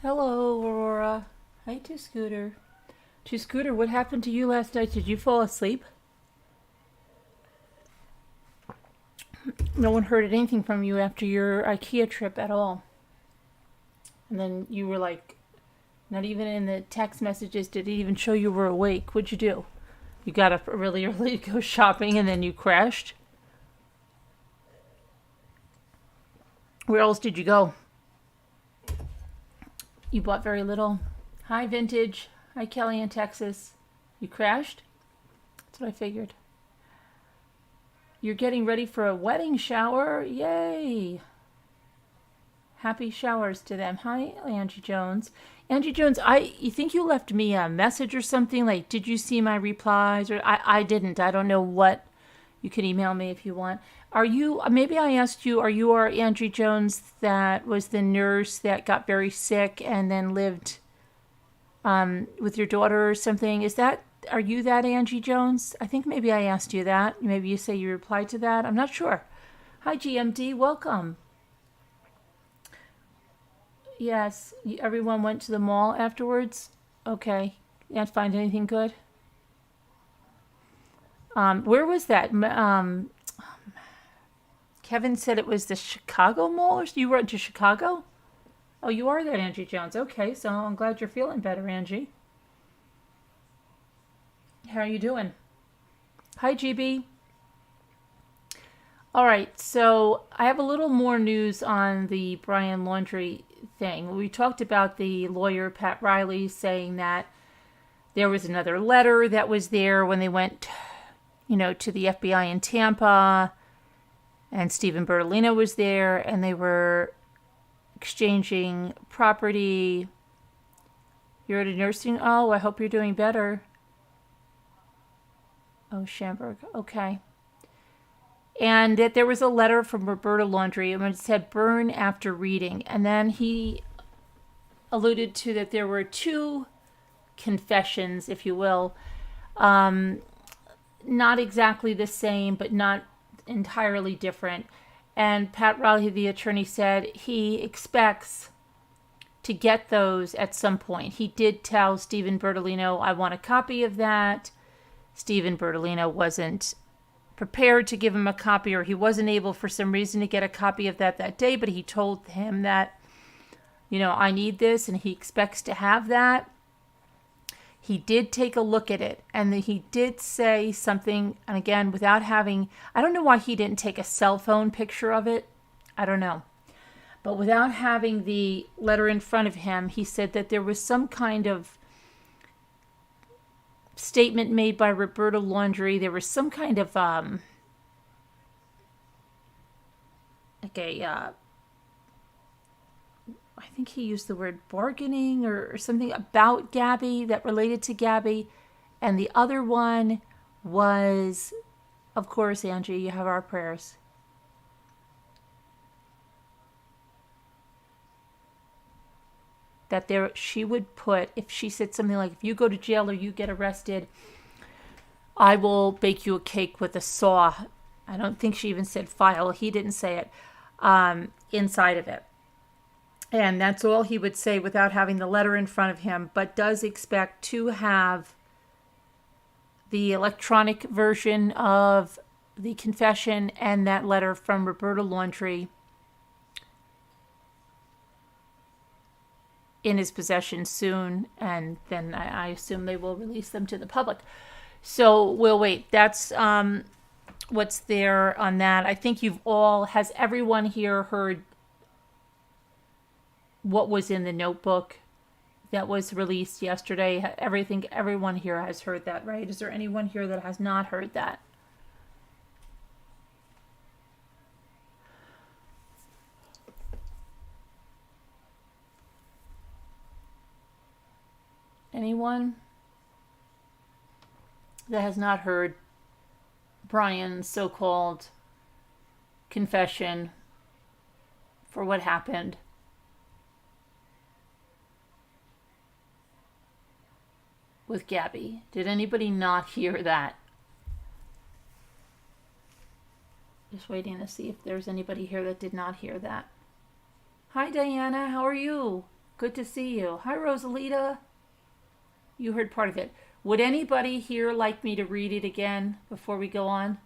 Hello, Aurora. Hi, to Scooter. To Scooter, what happened to you last night? Did you fall asleep? No one heard anything from you after your IKEA trip at all. And then you were like, not even in the text messages did it even show you were awake. What'd you do? You got up really early to go shopping and then you crashed? Where else did you go? You bought very little. Hi, Vintage. Hi, Kelly in Texas. You crashed? That's what I figured. You're getting ready for a wedding shower? Yay! Happy showers to them. Hi, Angie Jones. Angie Jones, you think you left me a message or something? Like, did you see my replies? Or I didn't. I don't know what. You can email me if you want. Are you, maybe I asked you, are you our Angie Jones that was the nurse that got very sick and then lived with your daughter or something? Are you that Angie Jones? I think maybe I asked you that. Maybe you say you replied to that. I'm not sure. Hi, GMD. Welcome. Yes. Everyone went to the mall afterwards? Okay. You didn't find anything good? Where was that? Kevin said it was the Chicago Mall. Or you went to Chicago? Oh, you are that Angie Jones. Okay, so I'm glad you're feeling better, Angie. How are you doing? Hi, GB. All right, so I have a little more news on the Brian Laundrie thing. We talked about the lawyer, Pat Riley, saying that there was another letter that was there when they went, to the FBI in Tampa, and Stephen Bertolino was there, and they were exchanging property. You're at a nursing. Oh, I hope you're doing better. Oh, Schamberg. Okay. And that there was a letter from Roberta Laundrie, and it said burn after reading. And then he alluded to that there were two confessions, if you will, not exactly the same, but not entirely different. And Pat Riley, the attorney, said he expects to get those at some point. He did tell Stephen Bertolino, I want a copy of that. Stephen Bertolino wasn't prepared to give him a copy, or he wasn't able for some reason to get a copy of that day, but he told him that, I need this, and he expects to have that. He did take a look at it, and he did say something, and again, without having, I don't know why he didn't take a cell phone picture of it. I don't know. But without having the letter in front of him, he said that there was some kind of statement made by Roberta Laundrie. There was some kind of, I think he used the word bargaining or something about Gabby that related to Gabby. And the other one was, of course, Angie, you have our prayers. That she would put, if she said something like, if you go to jail or you get arrested, I will bake you a cake with a saw. I don't think she even said file. He didn't say it. Inside of it. And that's all he would say without having the letter in front of him, but does expect to have the electronic version of the confession and that letter from Roberta Laundrie in his possession soon, and then I assume they will release them to the public. So we'll wait. That's what's there on that. I think has everyone here heard what was in the notebook that was released yesterday? Everyone here has heard that, right? Is there anyone here that has not heard that? Anyone that has not heard Brian's so-called confession for what happened? With Gabby. Did anybody not hear that? Just waiting to see if there's anybody here that did not hear that. Hi, Diana. How are you? Good to see you. Hi, Rosalita. You heard part of it. Would anybody here like me to read it again before we go on?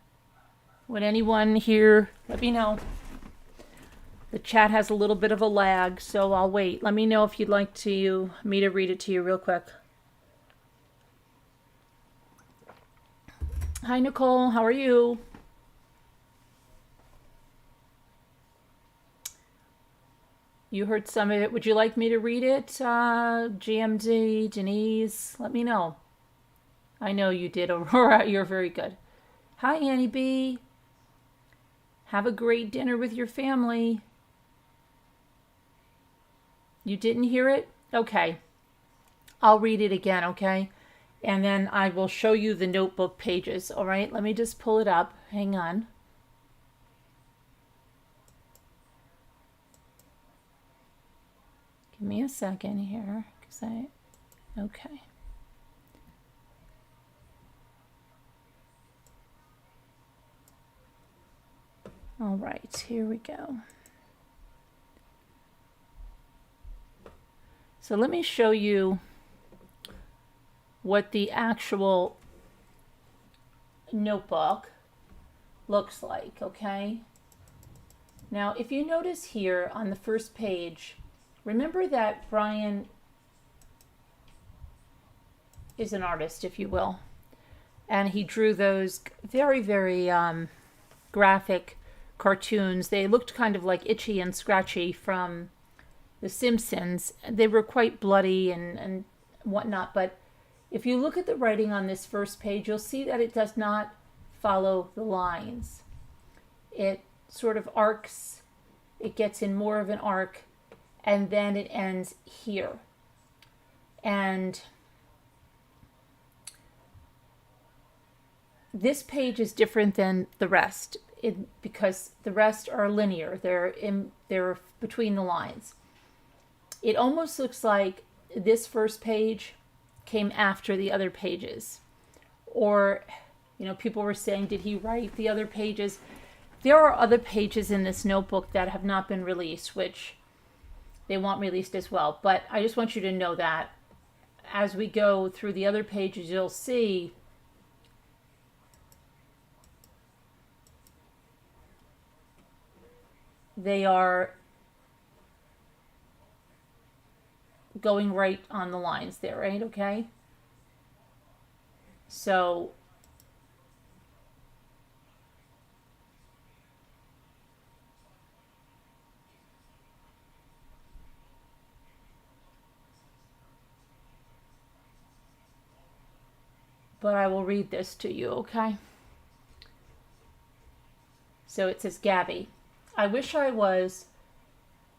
Would anyone here? Let me know. The chat has a little bit of a lag, so I'll wait. Let me know if you'd like me to read it to you real quick. Hi, Nicole. How are you? You heard some of it. Would you like me to read it? GMD, Denise, let me know. I know you did, Aurora. You're very good. Hi, Annie B. Have a great dinner with your family. You didn't hear it? Okay. I'll read it again, okay? And then I will show you the notebook pages, all right? Let me just pull it up. Hang on. Give me a second here, okay. All right, here we go. So let me show you what the actual notebook looks like, okay? Now, if you notice here on the first page, remember that Brian is an artist, if you will, and he drew those very, very graphic cartoons. They looked kind of like Itchy and Scratchy from The Simpsons. They were quite bloody and whatnot, but if you look at the writing on this first page, you'll see that it does not follow the lines. It sort of arcs, it gets in more of an arc, and then it ends here. And this page is different than the rest because the rest are linear. They're between the lines. It almost looks like this first page came after the other pages. Or, people were saying, did he write the other pages? There are other pages in this notebook that have not been released, which they want released as well. But I just want you to know that as we go through the other pages, you'll see they are going right on the lines there, right? Okay. So but I will read this to you, okay? So it says, Gabby, I wish I was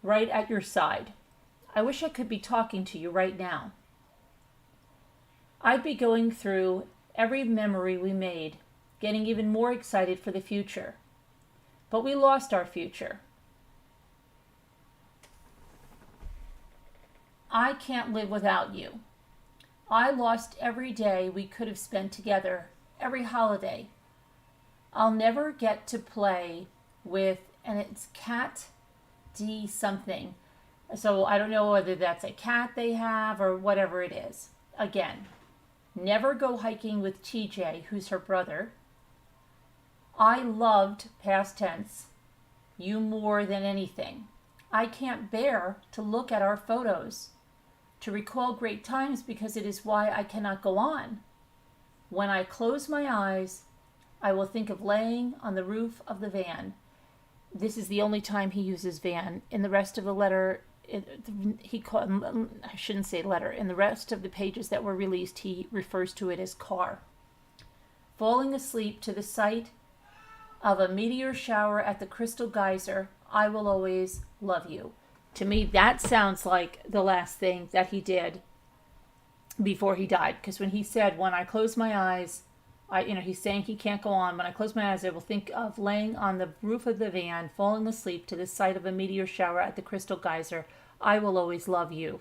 right at your side. I wish I could be talking to you right now. I'd be going through every memory we made, getting even more excited for the future. But we lost our future. I can't live without you. I lost every day we could have spent together, every holiday. I'll never get to play with, and it's Cat D something. So I don't know whether that's a cat they have or whatever it is. Again, never go hiking with TJ, who's her brother. I loved, past tense, you more than anything. I can't bear to look at our photos, to recall great times because it is why I cannot go on. When I close my eyes, I will think of laying on the roof of the van. This is the only time he uses van. In the rest of the letter, I shouldn't say letter. In the rest of the pages that were released, he refers to it as car. Falling asleep to the sight of a meteor shower at the Crystal Geyser, I will always love you. To me, that sounds like the last thing that he did before he died. Because when he said, when I close my eyes, he's saying he can't go on. When I close my eyes, I will think of laying on the roof of the van, falling asleep to the sight of a meteor shower at the Crystal Geyser. I will always love you.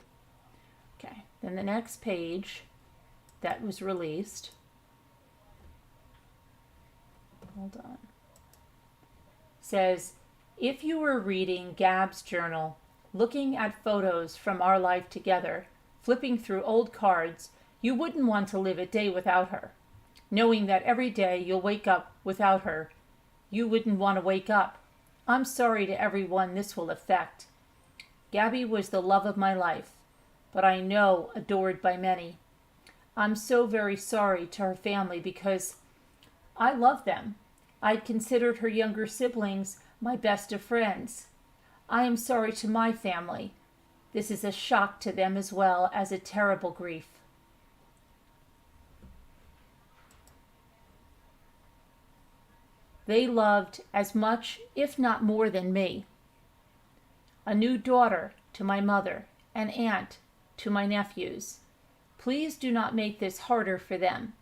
Okay, then the next page that was released. Hold on. Says, if you were reading Gab's journal looking at photos from our life together, flipping through old cards, you wouldn't want to live a day without her. Knowing that every day you'll wake up without her, you wouldn't want to wake up. I'm sorry to everyone this will affect. Gabby was the love of my life, but I know adored by many. I'm so very sorry to her family because I love them. I'd considered her younger siblings my best of friends. I am sorry to my family. This is a shock to them as well as a terrible grief. They loved as much, if not more than me. A new daughter to my mother, an aunt to my nephews. Please do not make this harder for them.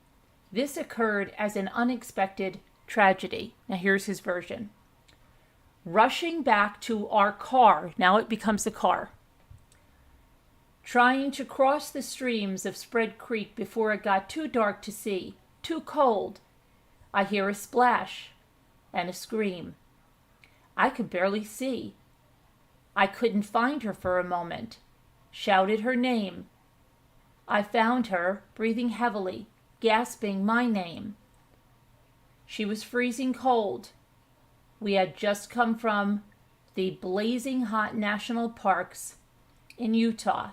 This occurred as an unexpected tragedy. Now here's his version. Rushing back to our car, now it becomes a car. Trying to cross the streams of Spread Creek before it got too dark to see, too cold. I hear a splash and a scream. I could barely see. I couldn't find her for a moment. Shouted her name. I found her, breathing heavily, gasping my name. She was freezing cold. We had just come from the blazing hot national parks in Utah.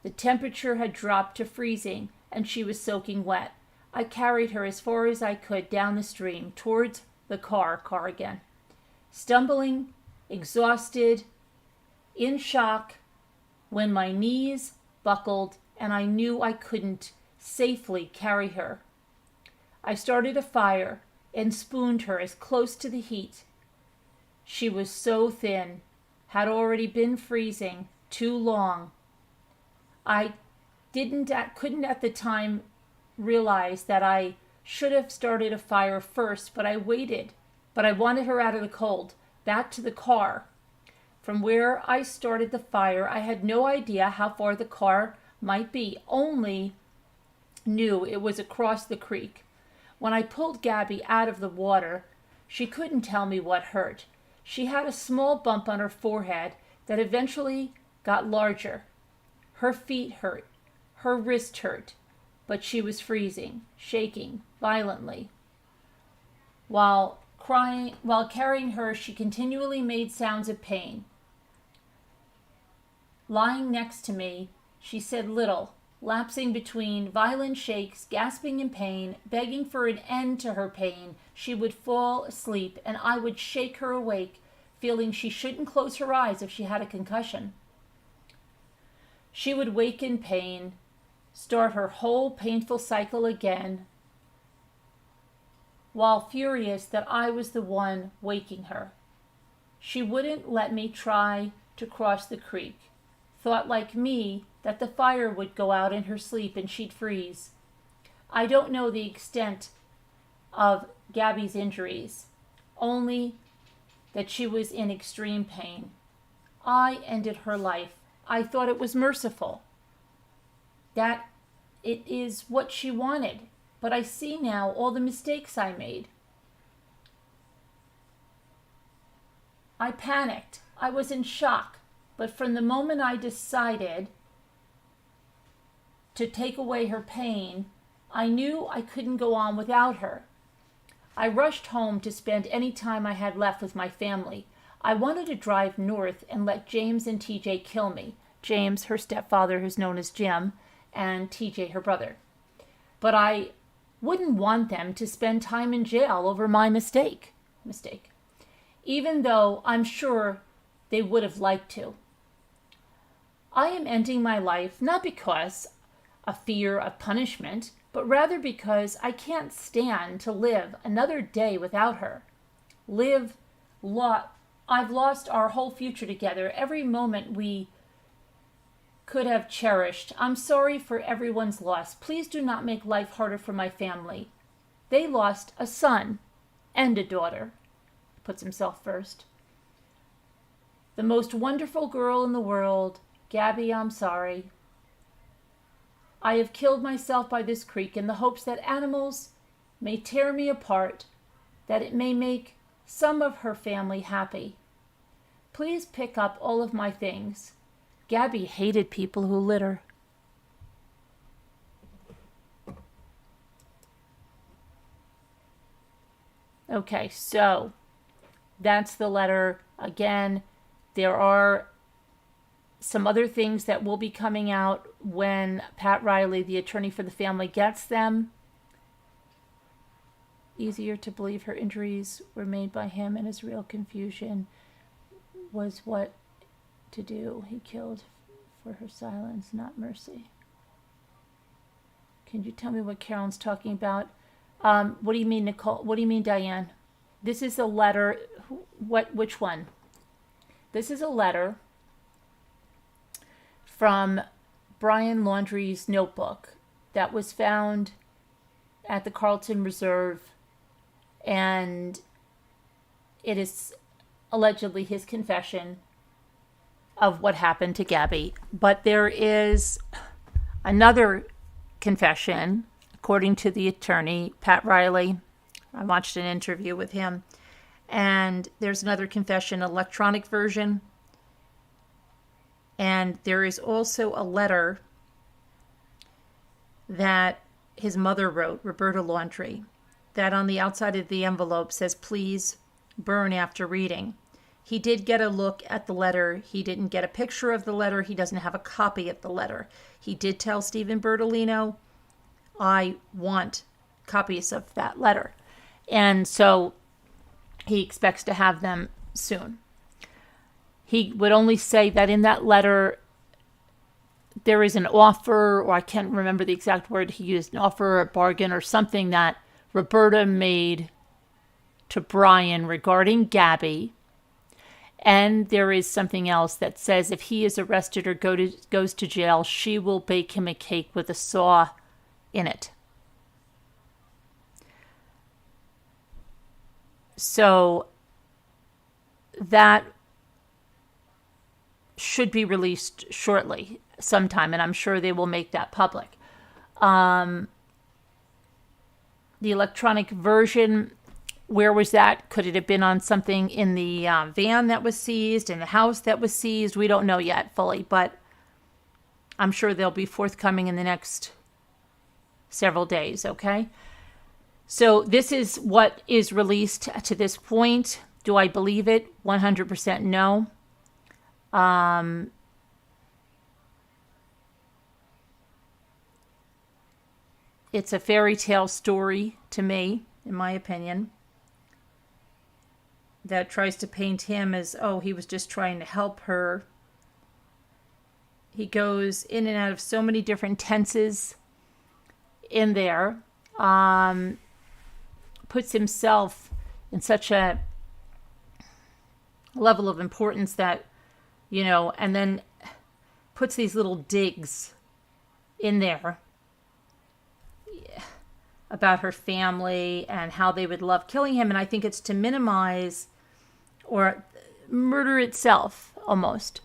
The temperature had dropped to freezing, and she was soaking wet. I carried her as far as I could down the stream towards the car again. Stumbling, exhausted, in shock, when my knees buckled and I knew I couldn't safely carry her. I started a fire and spooned her as close to the heat. She was so thin, had already been freezing too long. I couldn't at the time realize that I should have started a fire first, but I waited. But I wanted her out of the cold, back to the car. From where I started the fire, I had no idea how far the car might be, only knew it was across the creek. When I pulled Gabby out of the water, she couldn't tell me what hurt. She had a small bump on her forehead that eventually got larger. Her feet hurt, her wrist hurt, but she was freezing, shaking violently. While carrying her, she continually made sounds of pain. Lying next to me, she said little, lapsing between violent shakes, gasping in pain, begging for an end to her pain. She would fall asleep, and I would shake her awake, feeling she shouldn't close her eyes if she had a concussion. She would wake in pain, start her whole painful cycle again, while furious that I was the one waking her. She wouldn't let me try to cross the creek. Thought like me that the fire would go out in her sleep and she'd freeze. I don't know the extent of Gabby's injuries, only that she was in extreme pain. I ended her life. I thought it was merciful, that it is what she wanted, but I see now all the mistakes I made. I panicked. I was in shock. But from the moment I decided to take away her pain, I knew I couldn't go on without her. I rushed home to spend any time I had left with my family. I wanted to drive north and let James and TJ kill me. James, her stepfather, who's known as Jim, and TJ, her brother. But I wouldn't want them to spend time in jail over my mistake. Even though I'm sure they would have liked to. I am ending my life not because of fear of punishment, but rather because I can't stand to live another day without her. I've lost our whole future together, every moment we could have cherished. I'm sorry for everyone's loss. Please do not make life harder for my family. They lost a son and a daughter. Puts himself first. The most wonderful girl in the world. Gabby, I'm sorry. I have killed myself by this creek in the hopes that animals may tear me apart, that it may make some of her family happy. Please pick up all of my things. Gabby hated people who litter. Okay, so that's the letter. Again, there are some other things that will be coming out when Pat Riley, the attorney for the family, gets them. Easier to believe her injuries were made by him, and his real confusion was what to do. He killed for her silence, not mercy. Can you tell me what Carolyn's talking about? What do you mean, Nicole? What do you mean, Diane? This is a letter. Which one? This is a letter from Brian Laundrie's notebook that was found at the Carlton Reserve, and it is allegedly his confession of what happened to Gabby. But there is another confession, according to the attorney, Pat Riley. I watched an interview with him, and there's another confession, electronic version. And there is also a letter that his mother wrote, Roberta Laundrie, that on the outside of the envelope says, please burn after reading. He did get a look at the letter. He didn't get a picture of the letter. He doesn't have a copy of the letter. He did tell Stephen Bertolino, I want copies of that letter. And so he expects to have them soon. He would only say that in that letter, there is an offer, or I can't remember the exact word he used, an offer or a bargain or something that Roberta made to Brian regarding Gabby. And there is something else that says if he is arrested or goes to jail, she will bake him a cake with a saw in it. So that should be released shortly, sometime, and I'm sure they will make that public. The electronic version, where was that? Could it have been on something in the van that was seized, in the house that was seized? We don't know yet fully, but I'm sure they'll be forthcoming in the next several days, okay? So this is what is released to this point. Do I believe it? 100% no. It's a fairy tale story to me, in my opinion, that tries to paint him as, oh, he was just trying to help her. He goes in and out of so many different tenses in there, puts himself in such a level of importance that, you know, and then puts these little digs in there about her family and how they would love killing him. And I think it's to minimize or murder itself almost.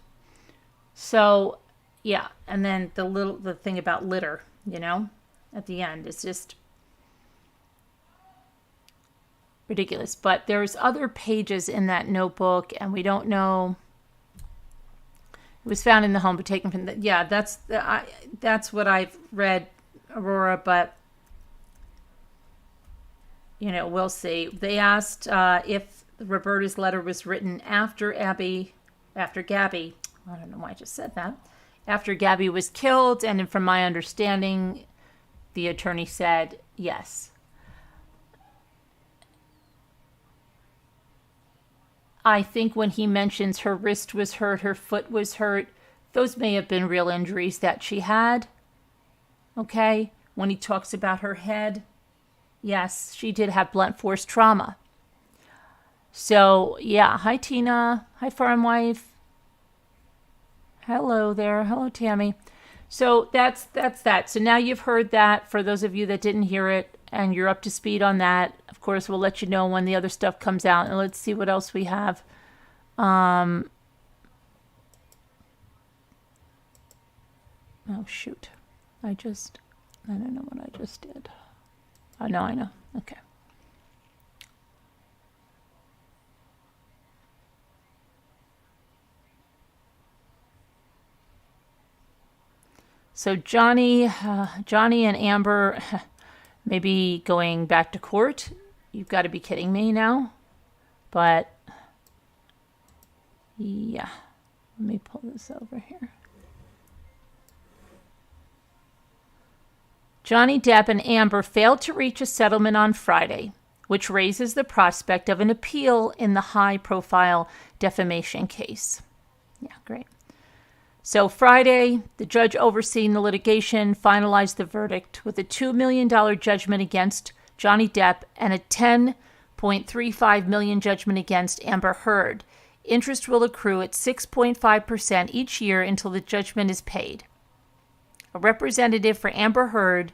So, yeah. And then the thing about litter, you know, at the end, it's just ridiculous. But there's other pages in that notebook, and we don't know. It was found in the home, but taken from the, yeah, that's what I've read, Aurora, but you know, we'll see. They asked if Roberta's letter was written after Gabby, I don't know why I just said that, after Gabby was killed, and from my understanding, the attorney said yes. I think when he mentions her wrist was hurt, her foot was hurt, those may have been real injuries that she had. Okay? When he talks about her head, yes, she did have blunt force trauma. So, yeah. Hi, Tina. Hi, Farm Wife. Hello there. Hello, Tammy. So that's that. So now you've heard that. For those of you that didn't hear it and you're up to speed on that, of course, we'll let you know when the other stuff comes out. And let's see what else we have. Oh, shoot. I don't know what I just did. Oh, no, I know. Okay. So Johnny and Amber maybe going back to court. You've got to be kidding me now. But yeah, let me pull this over here. Johnny Depp and Amber failed to reach a settlement on Friday, which raises the prospect of an appeal in the high-profile defamation case. Yeah, great. So Friday, the judge overseeing the litigation finalized the verdict with a $2 million judgment against Johnny Depp and a $10.35 million judgment against Amber Heard. Interest will accrue at 6.5% each year until the judgment is paid. A representative for Amber Heard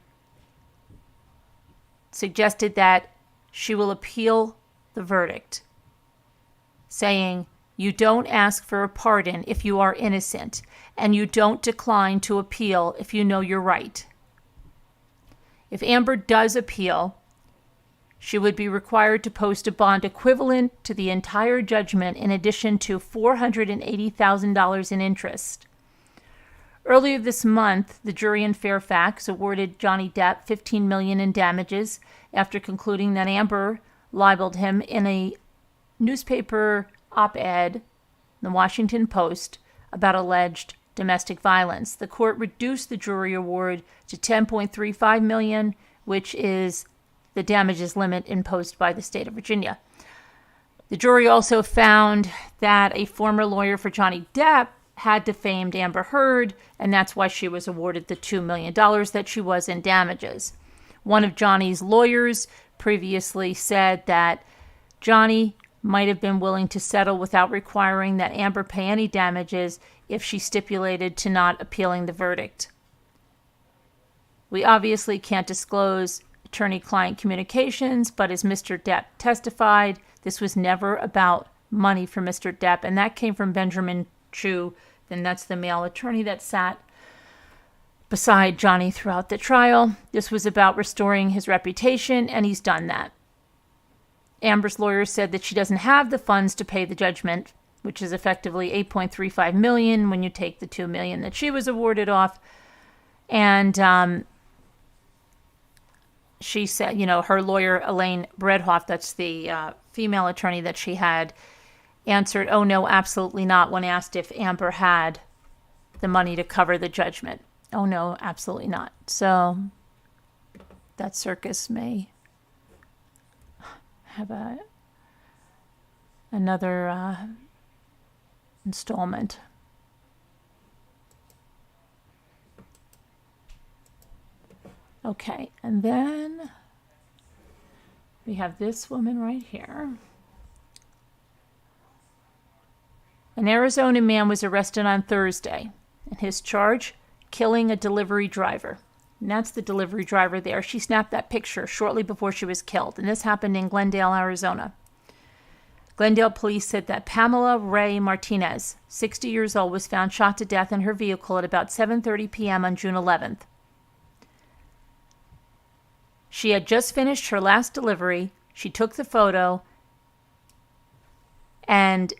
suggested that she will appeal the verdict, saying, "You don't ask for a pardon if you are innocent, and you don't decline to appeal if you know you're right." If Amber does appeal, she would be required to post a bond equivalent to the entire judgment in addition to $480,000 in interest. Earlier this month, the jury in Fairfax awarded Johnny Depp $15 million in damages after concluding that Amber libeled him in a newspaper op-ed, the Washington Post, about alleged domestic violence. The court reduced the jury award to $10.35 million, which is the damages limit imposed by the state of Virginia. The jury also found that a former lawyer for Johnny Depp had defamed Amber Heard, and that's why she was awarded the $2 million that she was in damages. One of Johnny's lawyers previously said that Johnny might have been willing to settle without requiring that Amber pay any damages if she stipulated to not appealing the verdict. We obviously can't disclose attorney-client communications, but as Mr. Depp testified, this was never about money for Mr. Depp, and that came from Benjamin Chu, and that's the male attorney that sat beside Johnny throughout the trial. This was about restoring his reputation, and he's done that. Amber's lawyer said that she doesn't have the funds to pay the judgment, which is effectively $8.35 million when you take the $2 million that she was awarded off. And she said, her lawyer, Elaine Bredhoff, that's the female attorney that she had, answered, "Oh, no, absolutely not," when asked if Amber had the money to cover the judgment. Oh, no, absolutely not. So that circus may have another installment. Okay, and then we have this woman right here. An Arizona man was arrested on Thursday, and his charge, killing a delivery driver. And that's the delivery driver there. She snapped that picture shortly before she was killed, and this happened in Glendale, Arizona. Glendale police said that Pamela Ray Martinez, 60 years old, was found shot to death in her vehicle at about 7:30 p.m. on June 11th. She had just finished her last delivery. She took the photo, and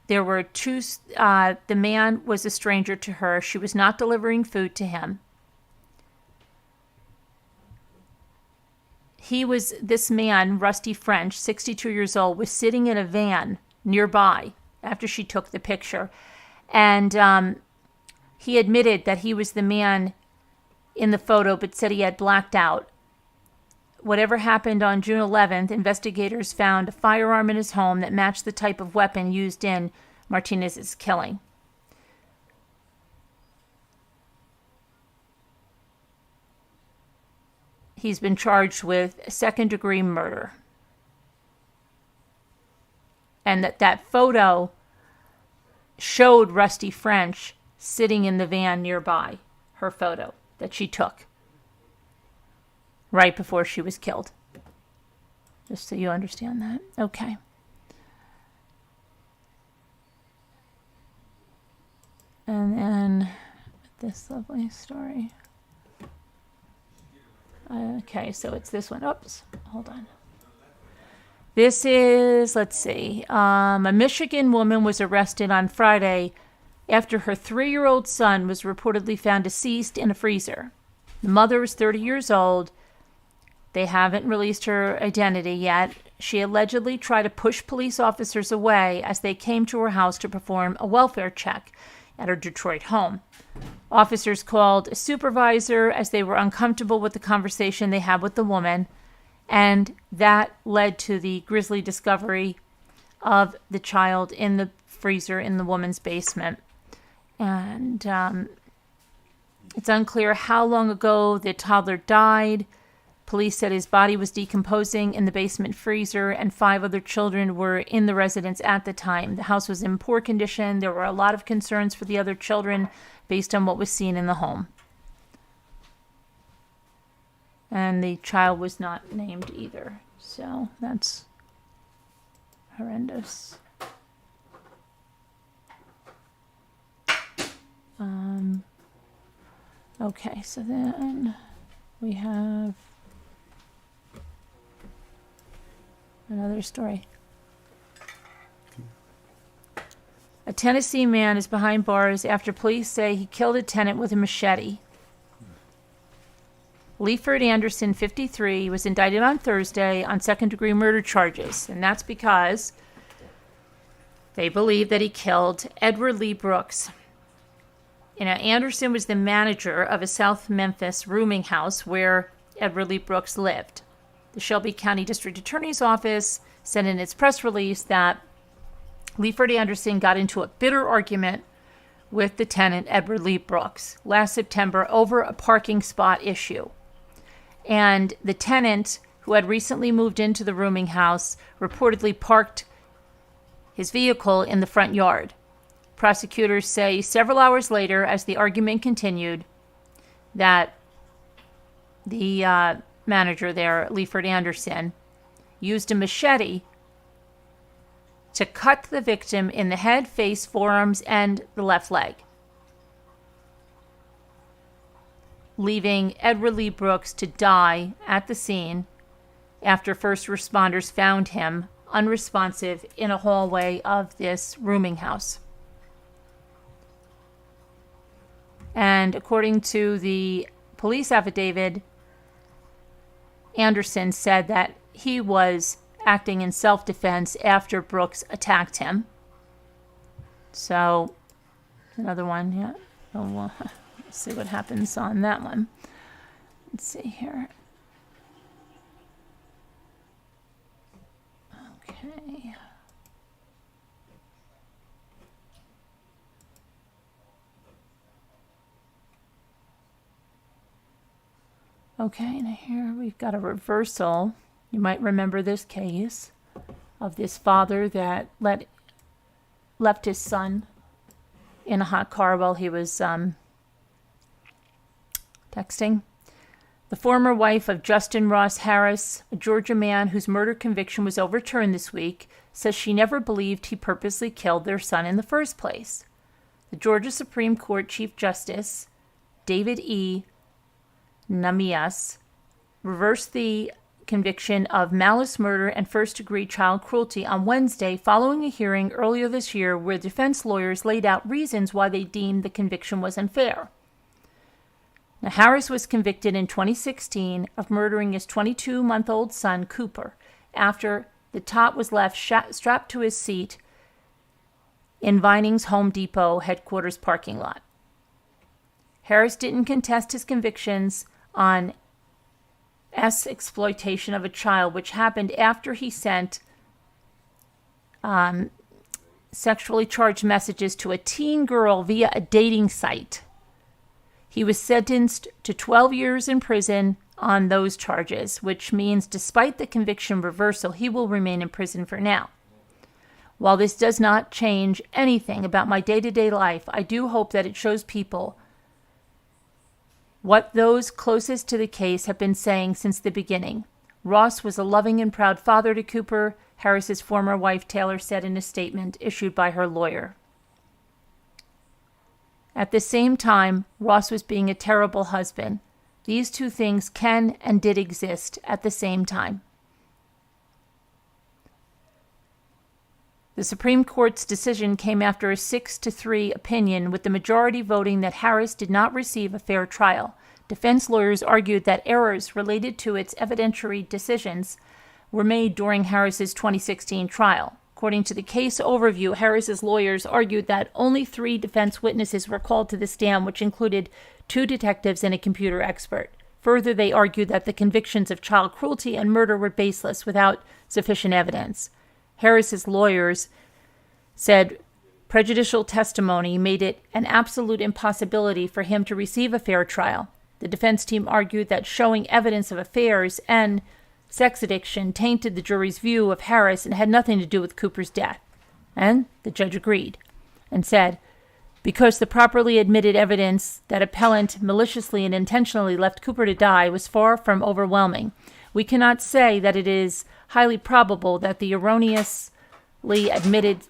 there were two. The man was a stranger to her. She was not delivering food to him. This man, Rusty French, 62 years old, was sitting in a van nearby after she took the picture. And he admitted that he was the man in the photo, but said he had blacked out. Whatever happened on June 11th, investigators found a firearm in his home that matched the type of weapon used in Martinez's killing. He's been charged with second-degree murder. And that photo showed Rusty French sitting in the van nearby, her photo that she took right before she was killed. Just so you understand that. Okay. And then this lovely story. Okay, so it's this one. Oops, hold on. This is, let's see. A Michigan woman was arrested on Friday after her 3-year-old son was reportedly found deceased in a freezer. The mother was 30 years old. They haven't released her identity yet. She allegedly tried to push police officers away as they came to her house to perform a welfare check at her Detroit home. Officers called a supervisor as they were uncomfortable with the conversation they had with the woman, and that led to the grisly discovery of the child in the freezer in the woman's basement. And it's unclear how long ago the toddler died. Police said his body was decomposing in the basement freezer, and 5 other children were in the residence at the time. The house was in poor condition. There were a lot of concerns for the other children based on what was seen in the home. And the child was not named either. So that's horrendous. Okay, so then we have another story. A Tennessee man is behind bars after police say he killed a tenant with a machete. Leiford Anderson, 53, was indicted on Thursday on second-degree murder charges, and that's because they believe that he killed Edward Lee Brooks. Anderson was the manager of a South Memphis rooming house where Edward Lee Brooks lived. The Shelby County District Attorney's Office said in its press release that Leiford Anderson got into a bitter argument with the tenant, Edward Lee Brooks, last September over a parking spot issue. And the tenant, who had recently moved into the rooming house, reportedly parked his vehicle in the front yard. Prosecutors say several hours later, as the argument continued, that the manager there, Leiford Anderson, used a machete to cut the victim in the head, face, forearms, and the left leg, leaving Edward Lee Brooks to die at the scene after first responders found him unresponsive in a hallway of this rooming house. And according to the police affidavit, Anderson said that he was acting in self-defense after Brooks attacked him. So, another one, yeah. Oh, well, let's see what happens on that one. Let's see here. Okay. Okay, and here we've got a reversal. You might remember this case of this father that left his son in a hot car while he was texting. The former wife of Justin Ross Harris, a Georgia man whose murder conviction was overturned this week, says she never believed he purposely killed their son in the first place. The Georgia Supreme Court Chief Justice, David E. Namias, reversed the conviction of malice murder and first-degree child cruelty on Wednesday following a hearing earlier this year where defense lawyers laid out reasons why they deemed the conviction was unfair. Now, Harris was convicted in 2016 of murdering his 22-month-old son, Cooper, after the tot was left strapped to his seat in Vining's Home Depot headquarters parking lot. Harris didn't contest his convictions on exploitation of a child, which happened after he sent sexually charged messages to a teen girl via a dating site. He was sentenced to 12 years in prison on those charges, which means despite the conviction reversal, he will remain in prison for now. While this does not change anything about my day-to-day life, I do hope that it shows people what those closest to the case have been saying since the beginning. Ross was a loving and proud father to Cooper, Harris's former wife Taylor said in a statement issued by her lawyer. At the same time, Ross was being a terrible husband. These two things can and did exist at the same time. The Supreme Court's decision came after a 6-3 opinion, with the majority voting that Harris did not receive a fair trial. Defense lawyers argued that errors related to its evidentiary decisions were made during Harris's 2016 trial. According to the case overview, Harris's lawyers argued that only 3 defense witnesses were called to the stand, which included 2 detectives and a computer expert. Further, they argued that the convictions of child cruelty and murder were baseless without sufficient evidence. Harris's lawyers said prejudicial testimony made it an absolute impossibility for him to receive a fair trial. The defense team argued that showing evidence of affairs and sex addiction tainted the jury's view of Harris and had nothing to do with Cooper's death. And the judge agreed and said, because the properly admitted evidence that appellant maliciously and intentionally left Cooper to die was far from overwhelming, we cannot say that it is highly probable that the erroneously admitted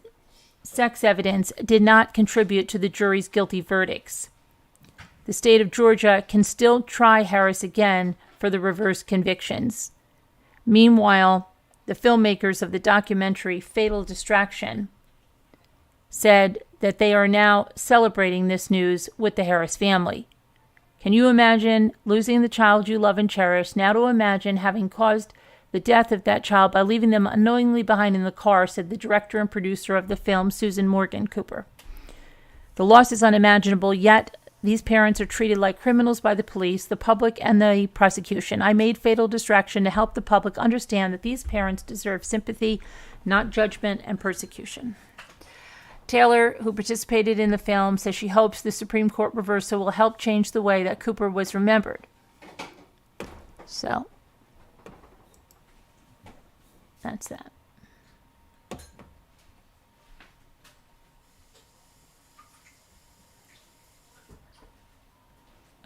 sex evidence did not contribute to the jury's guilty verdicts. The state of Georgia can still try Harris again for the reverse convictions. Meanwhile, the filmmakers of the documentary Fatal Distraction said that they are now celebrating this news with the Harris family. Can you imagine losing the child you love and cherish? Now to imagine having caused the death of that child by leaving them unknowingly behind in the car, said the director and producer of the film, Susan Morgan Cooper. The loss is unimaginable, yet these parents are treated like criminals by the police, the public, and the prosecution. I made Fatal Distraction to help the public understand that these parents deserve sympathy, not judgment and persecution. Taylor, who participated in the film, says she hopes the Supreme Court reversal will help change the way that Cooper was remembered. So, that's that.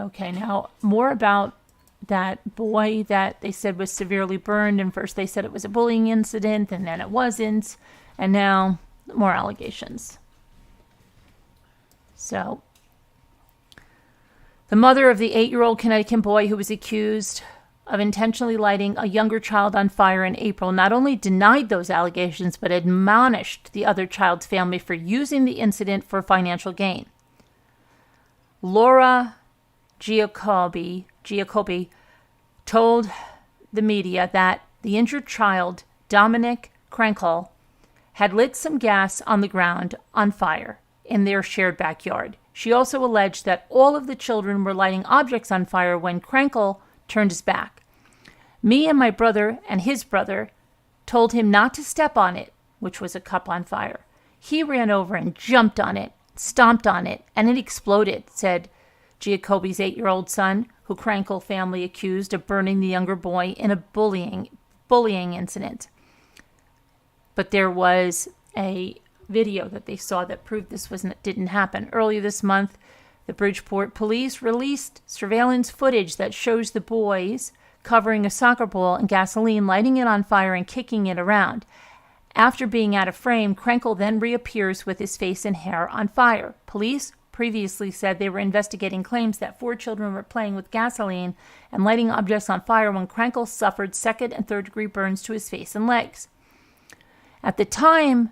Okay, now more about that boy that they said was severely burned. And first they said it was a bullying incident, and then it wasn't. And now more allegations. So, the mother of the 8-year-old Connecticut boy who was accused of intentionally lighting a younger child on fire in April not only denied those allegations, but admonished the other child's family for using the incident for financial gain. Laura Giacobbe told the media that the injured child, Dominic Krenkel, had lit some gas on the ground on fire in their shared backyard. She also alleged that all of the children were lighting objects on fire when Krenkel turned his back. Me and my brother and his brother told him not to step on it, which was a cup on fire. He ran over and jumped on it, stomped on it, and it exploded, said Giacobbe's 8-year-old son, who Krenkel family accused of burning the younger boy in a bullying incident. But there was a video that they saw that proved this didn't happen. Earlier this month, the Bridgeport police released surveillance footage that shows the boys covering a soccer ball in gasoline, lighting it on fire and kicking it around. After being out of frame, Krenkel then reappears with his face and hair on fire. Police previously said they were investigating claims that 4 children were playing with gasoline and lighting objects on fire when Krenkel suffered 2nd and 3rd-degree burns to his face and legs. At the time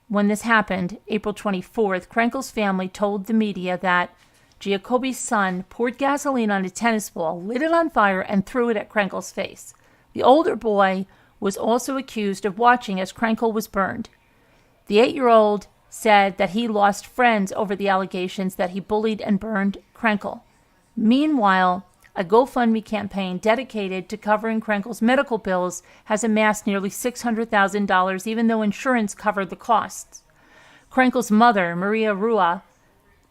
when this happened, April 24th, Krenkel's family told the media that Giacobbe's son poured gasoline on a tennis ball, lit it on fire, and threw it at Krenkel's face. The older boy was also accused of watching as Krenkel was burned. The 8-year-old said that he lost friends over the allegations that he bullied and burned Krenkel. Meanwhile, a GoFundMe campaign dedicated to covering Krenkel's medical bills has amassed nearly $600,000, even though insurance covered the costs. Krenkel's mother, Maria Rua,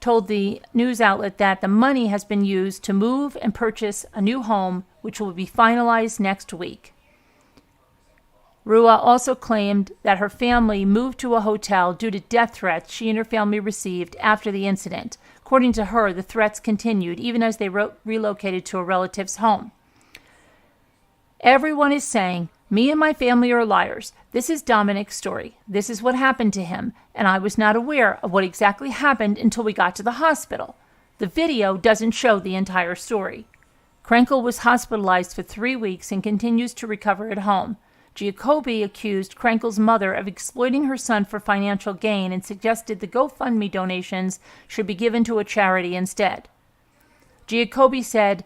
told the news outlet that the money has been used to move and purchase a new home, which will be finalized next week. Rua also claimed that her family moved to a hotel due to death threats she and her family received after the incident. According to her, the threats continued even as they relocated to a relative's home. Everyone is saying, me and my family are liars. This is Dominic's story. This is what happened to him, and I was not aware of what exactly happened until we got to the hospital. The video doesn't show the entire story. Krenkel was hospitalized for 3 weeks and continues to recover at home. Giacobbe accused Krenkel's mother of exploiting her son for financial gain and suggested the GoFundMe donations should be given to a charity instead. Giacobbe said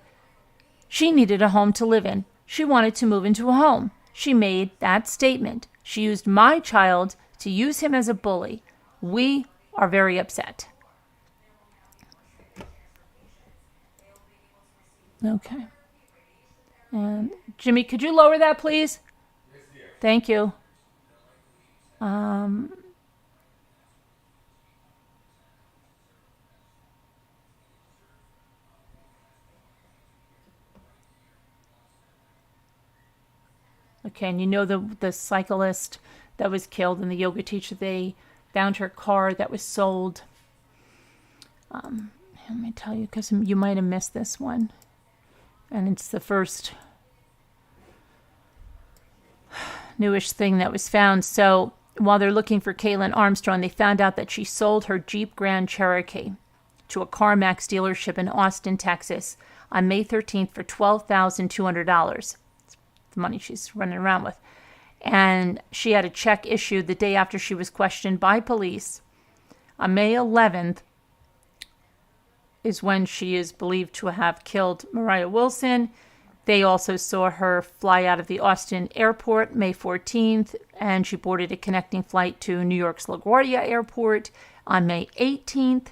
she needed a home to live in. She wanted to move into a home. She made that statement. She used my child to use him as a bully. We are very upset. Okay. And Jimmy, could you lower that, please? Thank you. Okay, and you know the cyclist that was killed and the yoga teacher, they found her car that was sold. Let me tell you, because you might have missed this one. And it's the first newish thing that was found. So while they're looking for Caitlyn Armstrong, they found out that she sold her Jeep Grand Cherokee to a CarMax dealership in Austin, Texas on May 13th for $12,200. The money she's running around with. And she had a check issued the day after she was questioned by police. On May 11th is when she is believed to have killed Mariah Wilson. They also saw her fly out of the Austin airport May 14th, and she boarded a connecting flight to New York's LaGuardia Airport. On May 18th,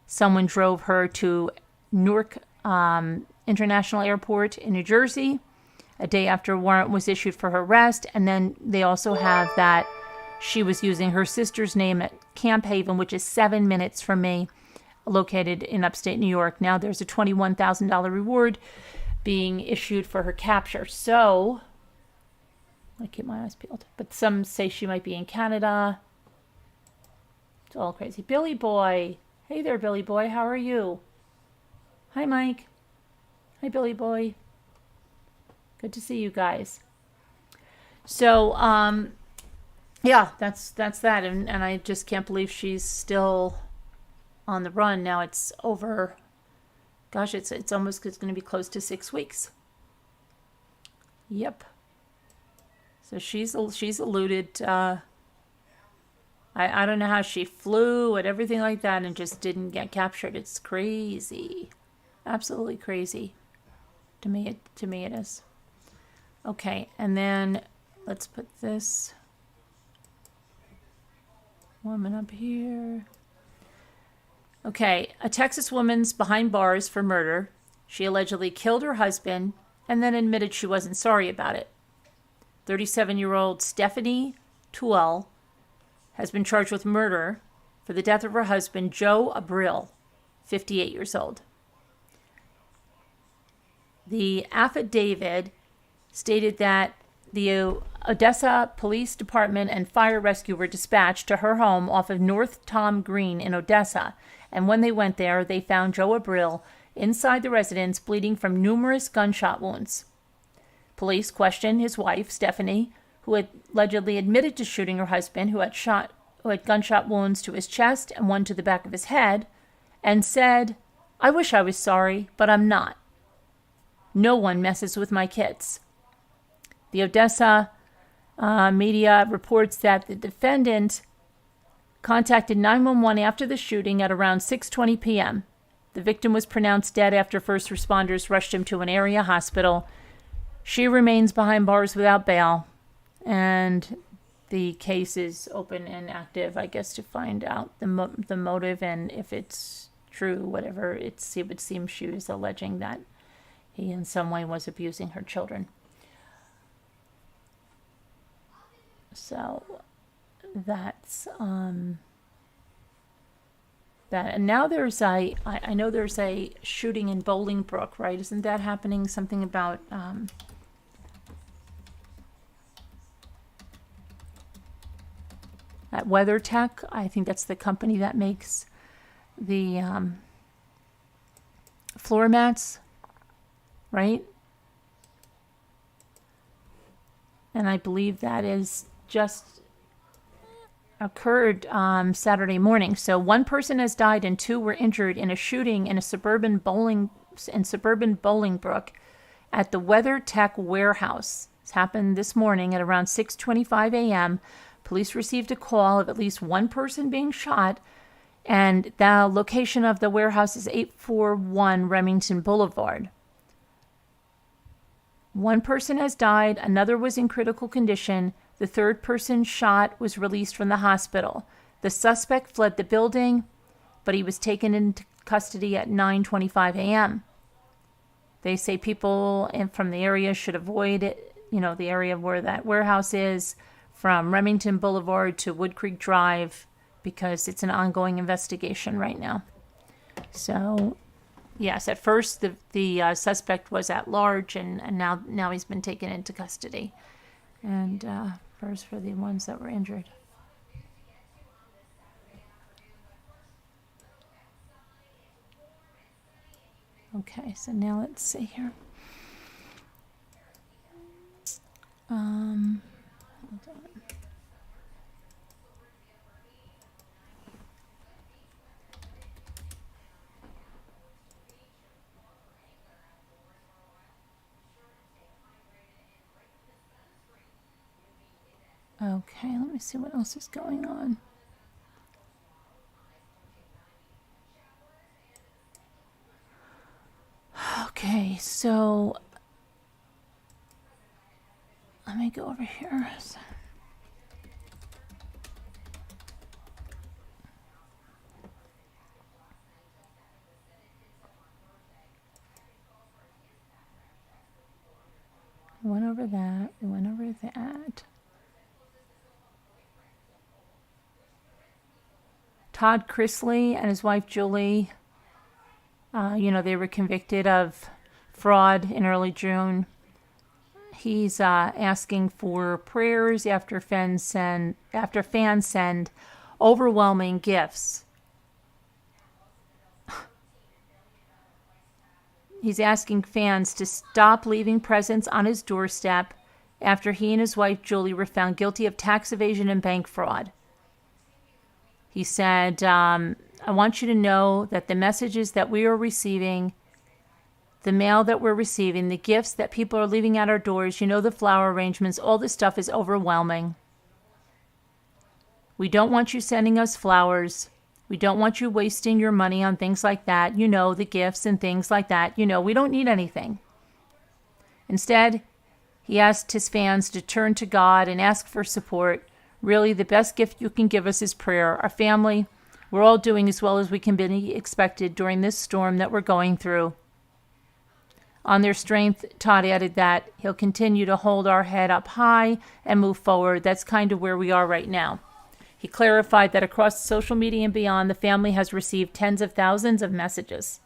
someone drove her to Newark International Airport in New Jersey, a day after a warrant was issued for her arrest. And then they also have that she was using her sister's name at Camp Haven, which is 7 minutes from me, located in upstate New York. Now there's a $21,000 reward being issued for her capture. So, I keep my eyes peeled. But some say she might be in Canada. It's all crazy. Billy Boy. Hey there, Billy Boy. How are you? Hi, Mike. Hi, Billy Boy. Good to see you guys. So, yeah, that's that. And I just can't believe she's still on the run. Now it's over. Gosh, it's going to be close to 6 weeks. Yep. So she's eluded. I don't know how she flew and everything like that and just didn't get captured. It's crazy, absolutely crazy. To me it is. Okay, and then let's put this woman up here. Okay, a Texas woman's behind bars for murder. She allegedly killed her husband and then admitted she wasn't sorry about it. 37-year-old Stephanie Tuel has been charged with murder for the death of her husband, Joe Abril, 58 years old. The affidavit stated that the Odessa Police Department and fire rescue were dispatched to her home off of North Tom Green in Odessa, and when they went there, they found Joe Abril inside the residence bleeding from numerous gunshot wounds. Police questioned his wife, Stephanie, who had allegedly admitted to shooting her husband, who had gunshot wounds to his chest and one to the back of his head, and said, "I wish I was sorry, but I'm not. No one messes with my kids." The Odessa media reports that the defendant contacted 911 after the shooting at around 6:20 p.m. The victim was pronounced dead after first responders rushed him to an area hospital. She remains behind bars without bail, and the case is open and active, I guess, to find out the motive and if it's true, whatever it would seem she was alleging that he in some way was abusing her children. So that's that. And now there's I know there's a shooting in Bolingbrook, right? Isn't that happening? Something about at WeatherTech. I think that's the company that makes the floor mats, right? And I believe that is just occurred Saturday morning. So one person has died and 2 were injured in a shooting in suburban Bolingbrook at the WeatherTech warehouse This happened this morning at around 6:25 a.m. Police received a call of at least one person being shot, and the location of the warehouse is 841 Remington Boulevard. One person has died, another was in critical condition. The third person shot was released from the hospital. The suspect fled the building, but he was taken into custody at 9:25 a.m. They say people from the area should avoid it, the area where that warehouse is, from Remington Boulevard to Wood Creek Drive, because it's an ongoing investigation right now. So, yes, at first the suspect was at large, and now he's been taken into custody. And first for the ones that were injured. Okay, so now let's see here. Hold on. Okay, let me see what else is going on. Okay, so let me go over here. We went over that. We went over that. Todd Chrisley and his wife Julie, they were convicted of fraud in early June. He's asking for prayers after fans send overwhelming gifts. He's asking fans to stop leaving presents on his doorstep after he and his wife Julie were found guilty of tax evasion and bank fraud. He said, I want you to know that the messages that we are receiving, the mail that we're receiving, the gifts that people are leaving at our doors, the flower arrangements, all this stuff is overwhelming. We don't want you sending us flowers. We don't want you wasting your money on things like that. The gifts and things like that. We don't need anything. Instead, he asked his fans to turn to God and ask for support. Really, the best gift you can give us is prayer. Our family, we're all doing as well as we can be expected during this storm that we're going through. On their strength, Todd added that he'll continue to hold our head up high and move forward. That's kind of where we are right now. He clarified that across social media and beyond, the family has received tens of thousands of messages.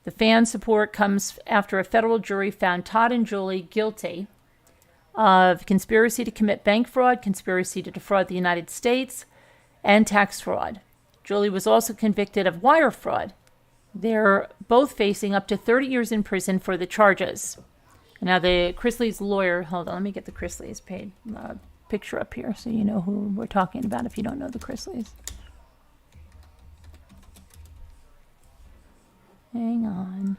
The fan support comes after a federal jury found Todd and Julie guilty of conspiracy to commit bank fraud, conspiracy to defraud the United States, and tax fraud. Julie was also convicted of wire fraud. They're both facing up to 30 years in prison for the charges. Now, the Chrisley's lawyer, hold on, let me get the Chrisley's picture up here so you know who we're talking about if you don't know the Chrisleys. Hang on.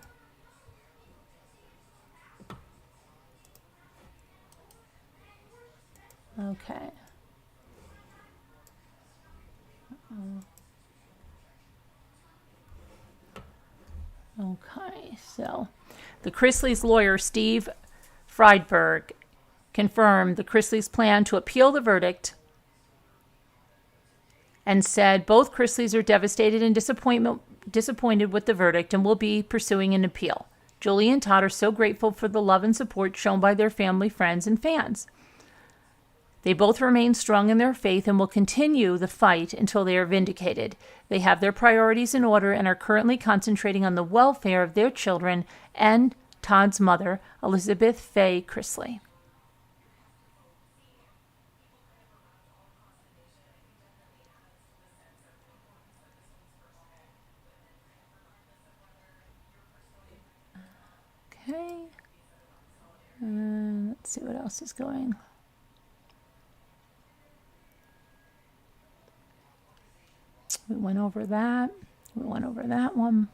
Okay. Okay, so the Chrisley's lawyer, Steve Friedberg, confirmed the Chrisleys' plan to appeal the verdict and said both Chrisleys are devastated and disappointed with the verdict and will be pursuing an appeal. Julie and Todd are so grateful for the love and support shown by their family, friends, and fans. They both remain strong in their faith and will continue the fight until they are vindicated. They have their priorities in order and are currently concentrating on the welfare of their children and Todd's mother, Elizabeth Faye Chrisley. Okay. Let's see what else is going. We went over that. We went over that one.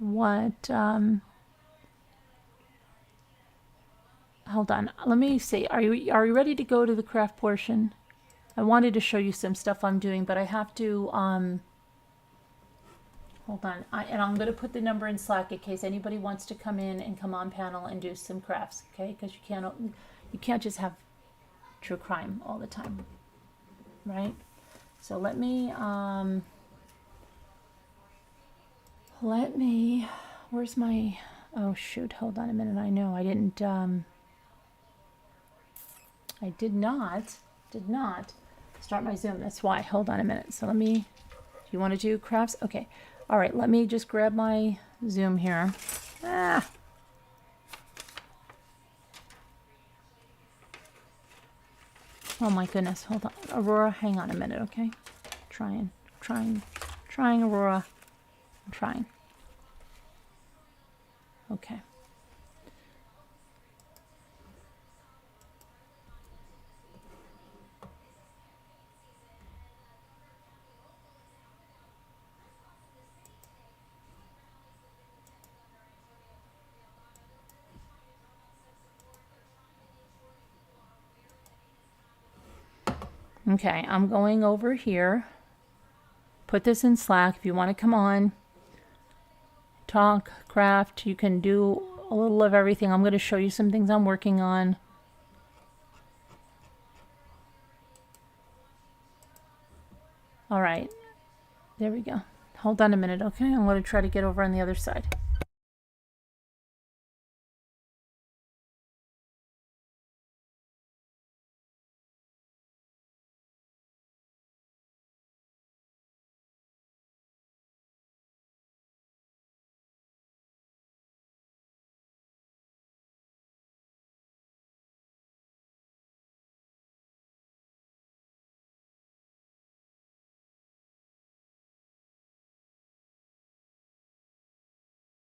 what, hold on, let me see. Are you ready to go to the craft portion? I wanted to show you some stuff I'm doing, but I have to, hold on. And I'm going to put the number in Slack in case anybody wants to come in and come on panel and do some crafts, okay? Because you can't just have true crime all the time, right? So let me, where's my, oh shoot, hold on a minute. I know I didn't, I did not start my Zoom. That's why. Hold on a minute. So let me, you want to do crafts? Okay. All right. Let me just grab my Zoom here. Ah. Oh my goodness. Hold on. Aurora, hang on a minute, okay? Trying, Aurora. I'm trying. Okay. Okay, I'm going over here. Put this in Slack if you want to come on. Talk, craft, you can do a little of everything. I'm going to show you some things I'm working on. All right, there we go. Hold on a minute, okay? I'm going to try to get over on the other side.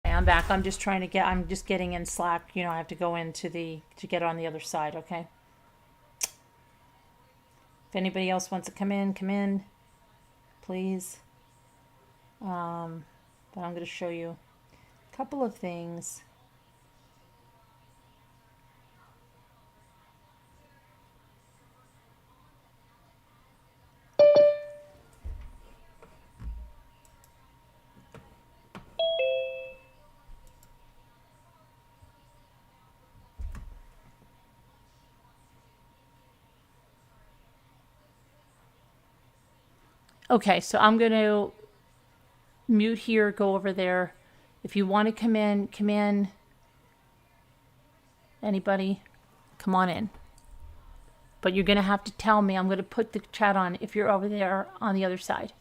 I'm back. I'm just getting in Slack. You know, I have to go into to get on the other side, okay? If anybody else wants to come in, please. But I'm going to show you a couple of things. Okay, so I'm going to mute here, go over there. If you want to come in. Anybody, come on in. But you're going to have to tell me. I'm going to put the chat on if you're over there on the other side.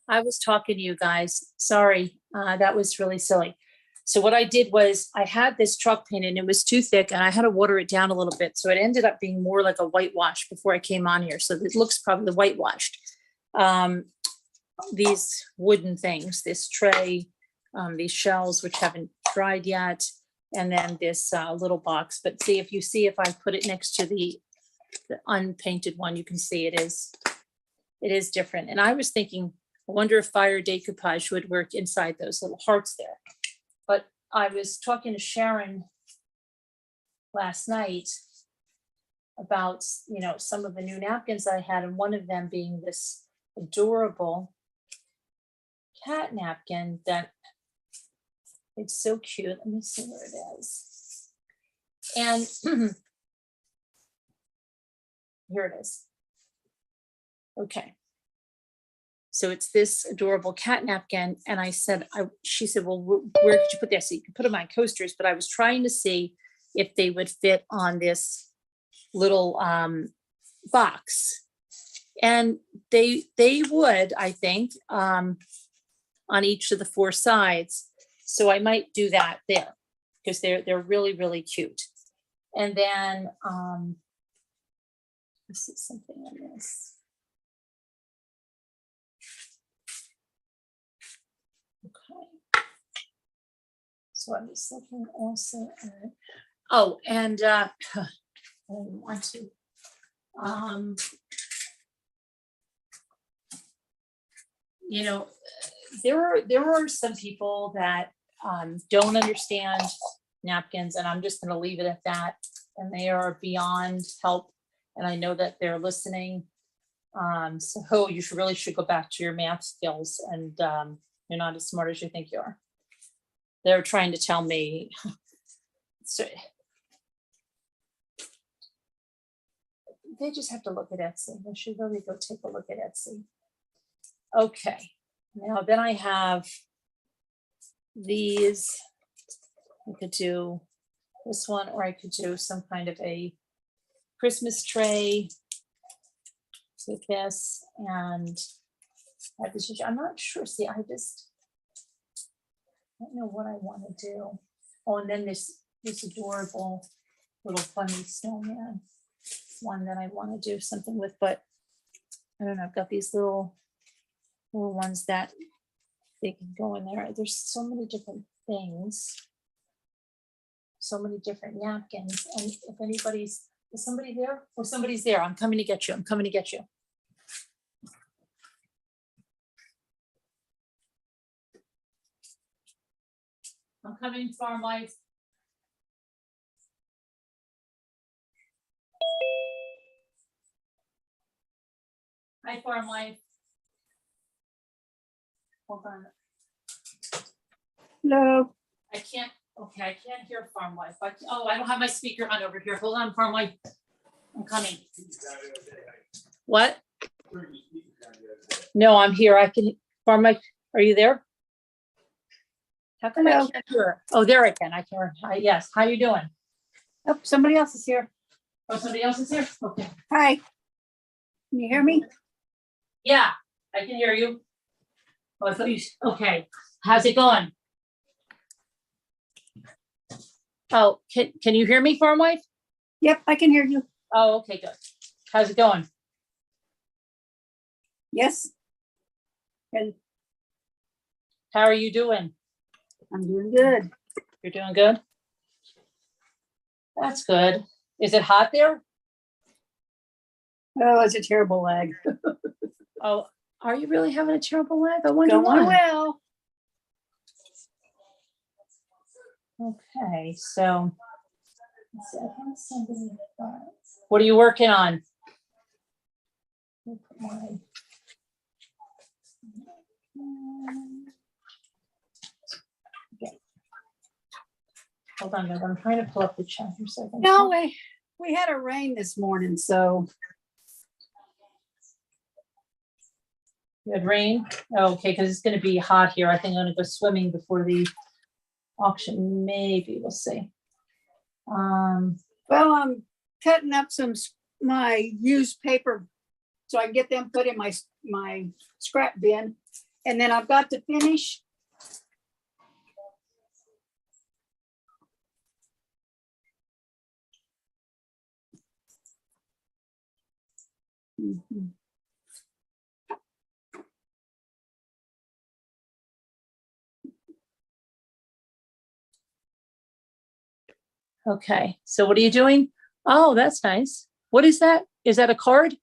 I was talking to you guys. Sorry, that was really silly. So what I did was I had this chalk paint and it was too thick and I had to water it down a little bit. So it ended up being more like a whitewash before I came on here. So it looks probably whitewashed. These wooden things, this tray, these shells, which haven't dried yet, and then this little box. But see, if I put it next to the unpainted one, you can see it is different. And I was thinking, I wonder if fire decoupage would work inside those little hearts there. But I was talking to Sharon last night about, some of the new napkins I had, and one of them being this adorable cat napkin that it's so cute. Let me see where it is. And here it is. Okay. So it's this adorable cat napkin. And I said, she said, well, where could you put this? So you can put them on coasters, but I was trying to see if they would fit on this little box. And they would, I think, on each of the four sides. So I might do that there because they're really, really cute. And then let's see something on this. Okay. So I'm just looking also at, and I don't want to. There are some people that don't understand napkins, and I'm just going to leave it at that. And they are beyond help, and I know that they're listening. So you really should go back to your math skills, and you're not as smart as you think you are. They're trying to tell me. So they just have to look at Etsy. They should really go take a look at Etsy. Okay, now then I have these. I could do this one, or I could do some kind of a Christmas tray with this, and I'm not sure. See, I don't know what I want to do. Oh, and then this adorable little funny snowman one that I want to do something with, but I don't know. I've got these little ones that they can go in there. There's so many different things, so many different napkins. And if is somebody there? Or somebody's there. I'm coming to get you. I'm coming to get you. I'm coming, Farm Life. Hi, Farm Life. Hold on. Hello. I can't hear Farm Life. I don't have my speaker on over here. Hold on, Farm Life. I'm coming. What? No, I'm here. I can, Farm Life, are you there? How come I can't hear her? Oh, there I can. I can hear. Hi, yes. How you doing? Oh, somebody else is here. Oh, somebody else is here? Okay. Hi. Can you hear me? Yeah, I can hear you. Oh, I thought you, okay. How's it going? Oh, can you hear me, Farm Wife? Yep, I can hear you. Oh, okay, good. How's it going? Yes. And How are you doing? I'm doing good. You're doing good? That's good. Is it hot there? Oh, it's a terrible lag. Oh, are you really having a terrible lag? I wonder Going why. well. Okay, so let's see, I have somebody. What are you working on? Okay. Hold on, guys. I'm trying to pull up the chat here so I can. No, we had a rain this morning, so. You had rain? Oh, okay, because it's going to be hot here. I think I'm going to go swimming before the auction. Maybe we'll see. Well, I'm cutting up my used paper so I can get them put in my scrap bin. And then I've got to finish. Mhm. Okay, so what are you doing? Oh, that's nice. What is that? Is that a card?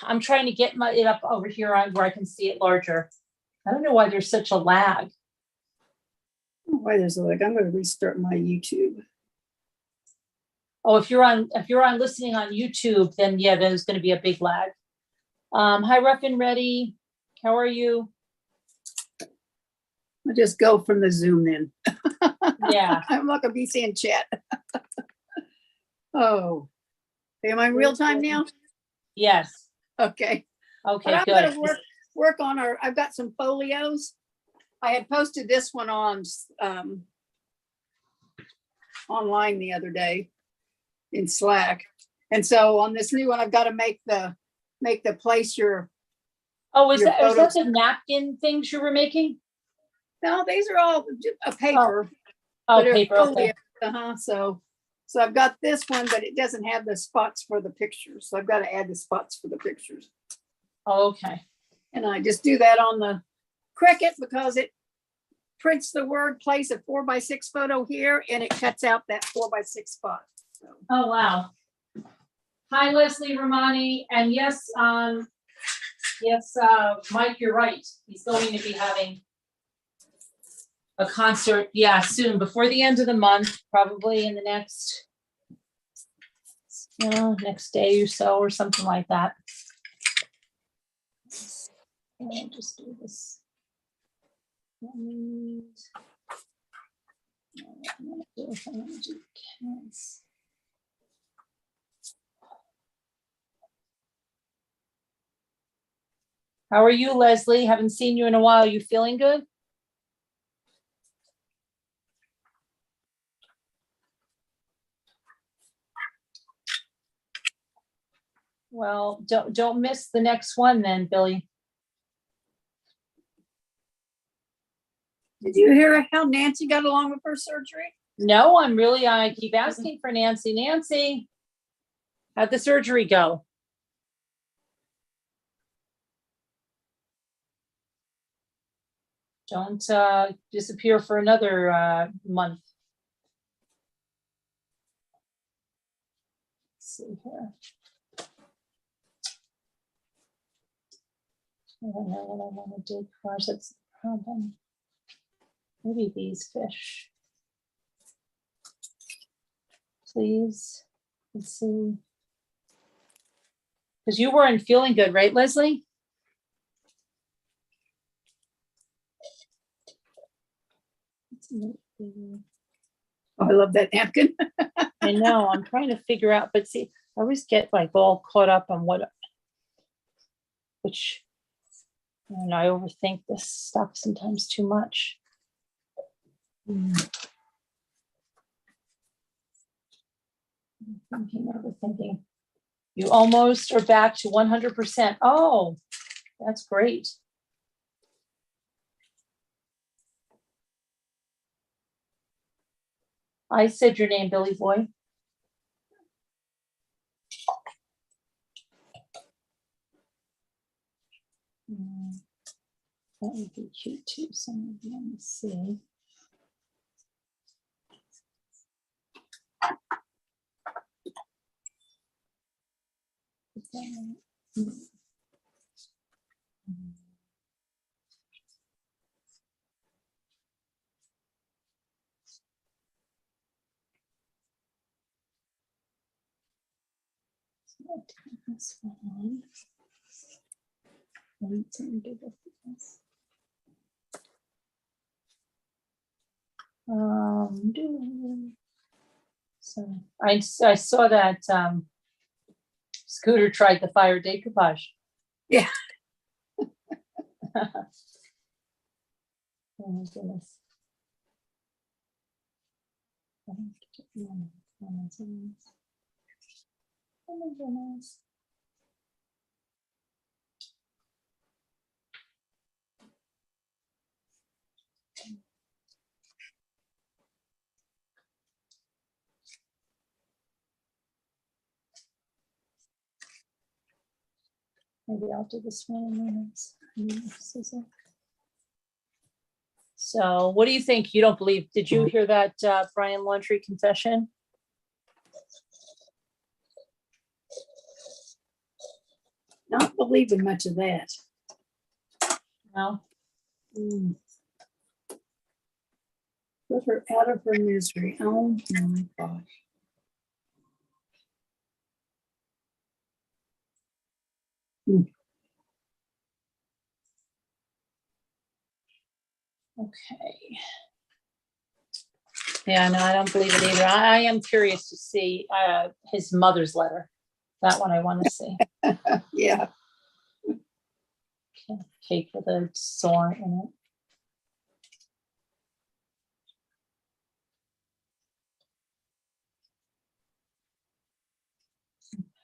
I'm trying to get it up over here where I can see it larger. I don't know why there's such a lag. Why there's like, I'm going to restart my YouTube. Oh, if you're on listening on YouTube, then yeah, there's going to be a big lag. Hi, Rough and Ready. How are you? I'll just go from the Zoom then. Yeah. I'm not going to be seeing chat. Oh, okay, am I in real time now? Yes. Okay. Okay, but I'm good. going to work on I've got some folios. I had posted this one on online the other day in Slack. And so on this new one, I've got to make the place your. Oh, is that photos. the napkin things you were making? No, these are all a paper. Oh, paper. Okay. So I've got this one, but it doesn't have the spots for the pictures. So I've got to add the spots for the pictures. Oh, okay. And I just do that on the Cricut because it prints the word, place a 4x6 photo here, and it cuts out that 4x6 spot. So. Oh, wow. Hi, Leslie Romani. And yes, Mike, you're right. He's going to be having a concert, yeah, soon, before the end of the month, probably in the next day or so, or something like that. I'll just do this. How are you, Leslie? Haven't seen you in a while. You feeling good? Well, don't miss the next one then, Billy. Did you hear how Nancy got along with her surgery? No, I keep asking for Nancy. Nancy, how'd the surgery go? Don't disappear for another month. Let's see here. I don't know what I want to dig for. That's the problem. Maybe these fish. Please. Let's see. Because you weren't feeling good, right, Leslie? Oh, I love that napkin. I know. I'm trying to figure out, but see, I always get like all caught up on which, and I overthink this stuff sometimes too much. Overthinking. You almost are back to 100%. Oh, that's great. I said your name, Billy Boy. That would be cute too. So let me see. This one. So I saw that Scooter tried the fire decoupage. Yeah. Oh my goodness. Oh my goodness. Maybe I'll do this one. So what do you think? You don't believe, did you hear that Brian Laundrie confession? Not believing much of that. No. Put her out of her misery. Oh my gosh. Okay. Yeah, no, I don't believe it either. I am curious to see his mother's letter. That one I want to see. Yeah. Cake with a sore in it.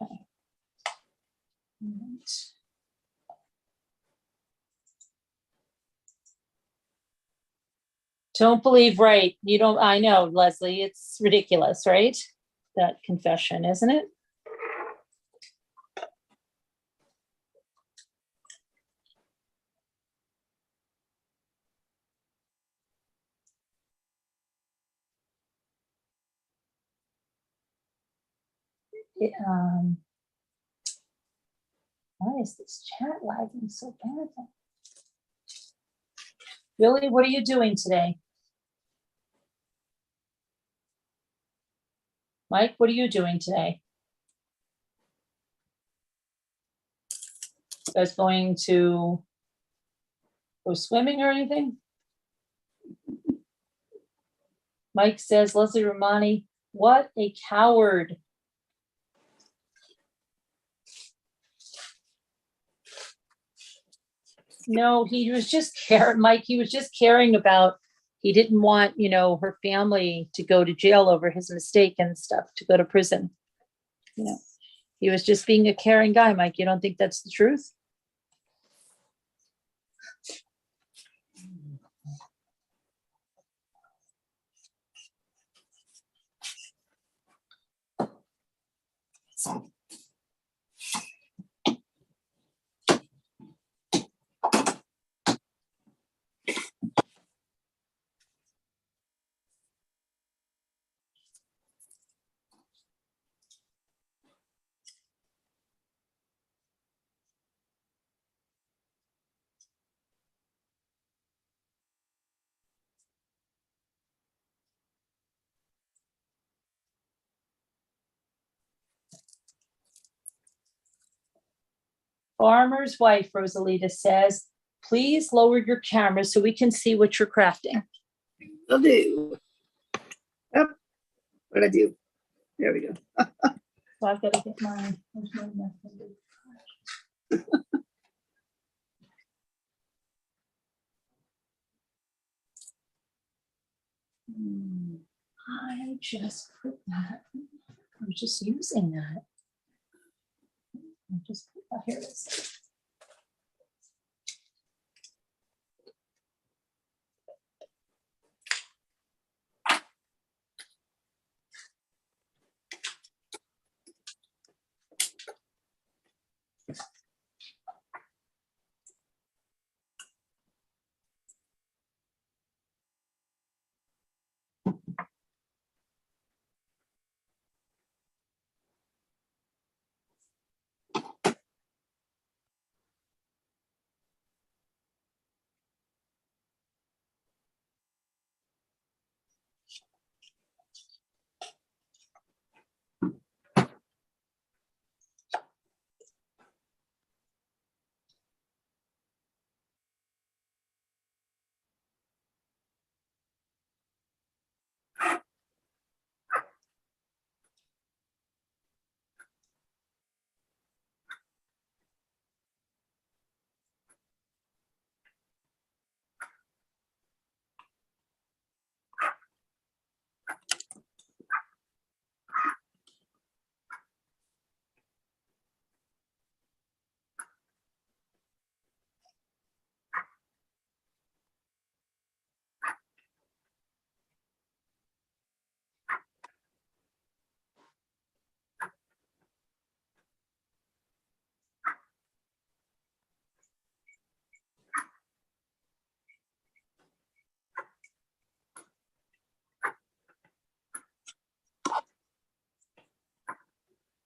Okay. Right. Don't believe, right? You don't, I know, Leslie, it's ridiculous, right? That confession, isn't it? Why is this chat lagging so bad? Billy, what are you doing today? Mike, what are you doing today? You guys going to go swimming or anything? Mike says, Leslie Romani, what a coward. No, he was just caring, Mike, he was just caring about, he didn't want, her family to go to jail over his mistake and stuff, to go to prison. He was just being a caring guy, Mike. You don't think that's the truth? Farmer's wife, Rosalita says, please lower your camera so we can see what you're crafting. Will do. Yep. What did I do? There we go. So I've got to get mine. I just put that. I'm just using that. I just put that here. It is.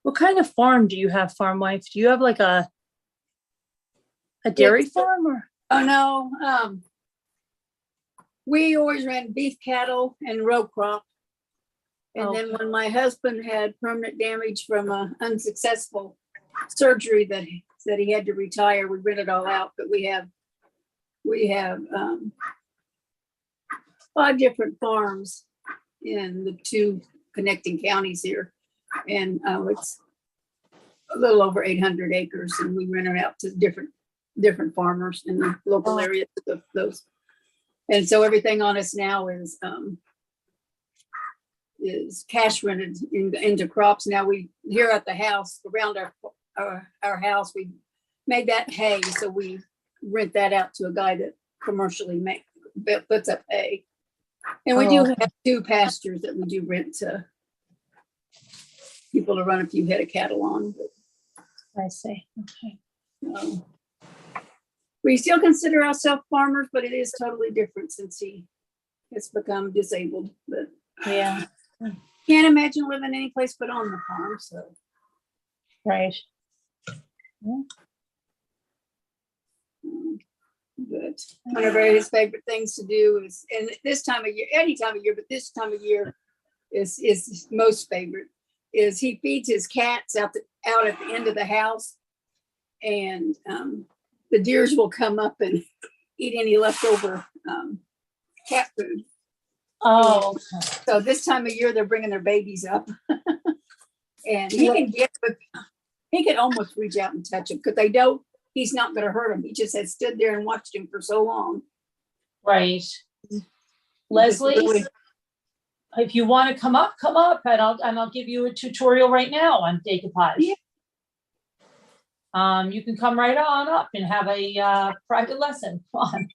What kind of farm do you have, farm wife? Do you have like a dairy farm or? Oh, no. We always ran beef cattle and row crop. And then when my husband had permanent damage from a unsuccessful surgery that he had to retire, we rent it all out. But we have 5 different farms in the 2 connecting counties here. And it's a little over 800 acres, and we rent it out to different farmers in the local areas of those. And so everything on us now is cash rented into crops. Now we here at the house around our house, we made that hay, so we rent that out to a guy that commercially puts up hay. And we do have 2 pastures that we do rent to people to run a few head of cattle on. But, I see. Okay. We still consider ourselves farmers, but it is totally different since he has become disabled. But Yeah. can't imagine living any place but on the farm. So Right. Yeah. But one of his favorite things to do is, and this time of year, any time of year, but this time of year is most favorite, is he feeds his cats out at the end of the house, and the deers will come up and eat any leftover cat food. Oh, So this time of year, they're bringing their babies up, and he can almost reach out and touch them because they don't. He's not going to hurt him. He just has stood there and watched him for so long. right. Leslie, if you want to come up, and I'll give you a tutorial right now on decoupage. Yeah. You can come right on up and have a private lesson. Come on.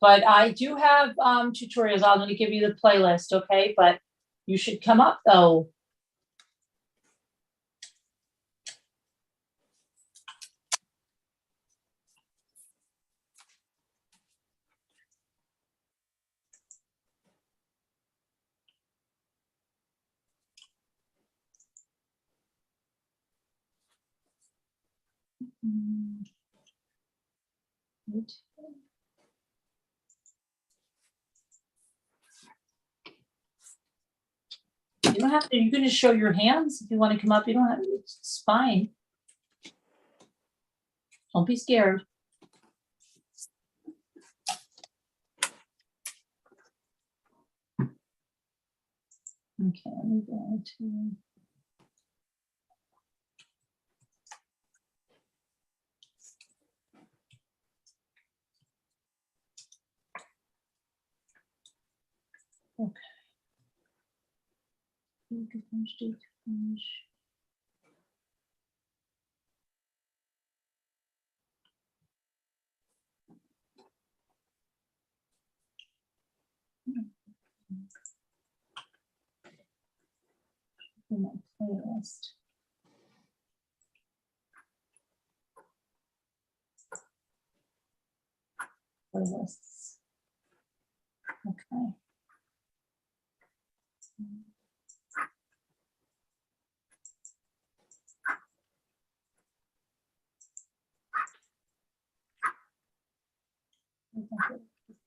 But I do have tutorials. I'm going to give you the playlist, okay? But you should come up though. You don't have to, you can just show your hands if you want to come up. You don't have to, it's fine. Don't be scared. Okay, let me go to. Okay. In my playlist. Playlists. Okay.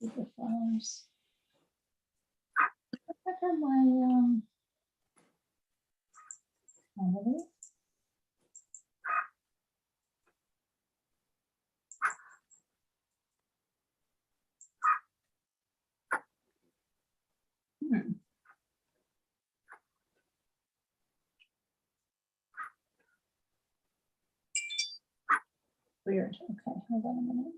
The flowers. I have my holiday. Weird. Okay, hold on a minute.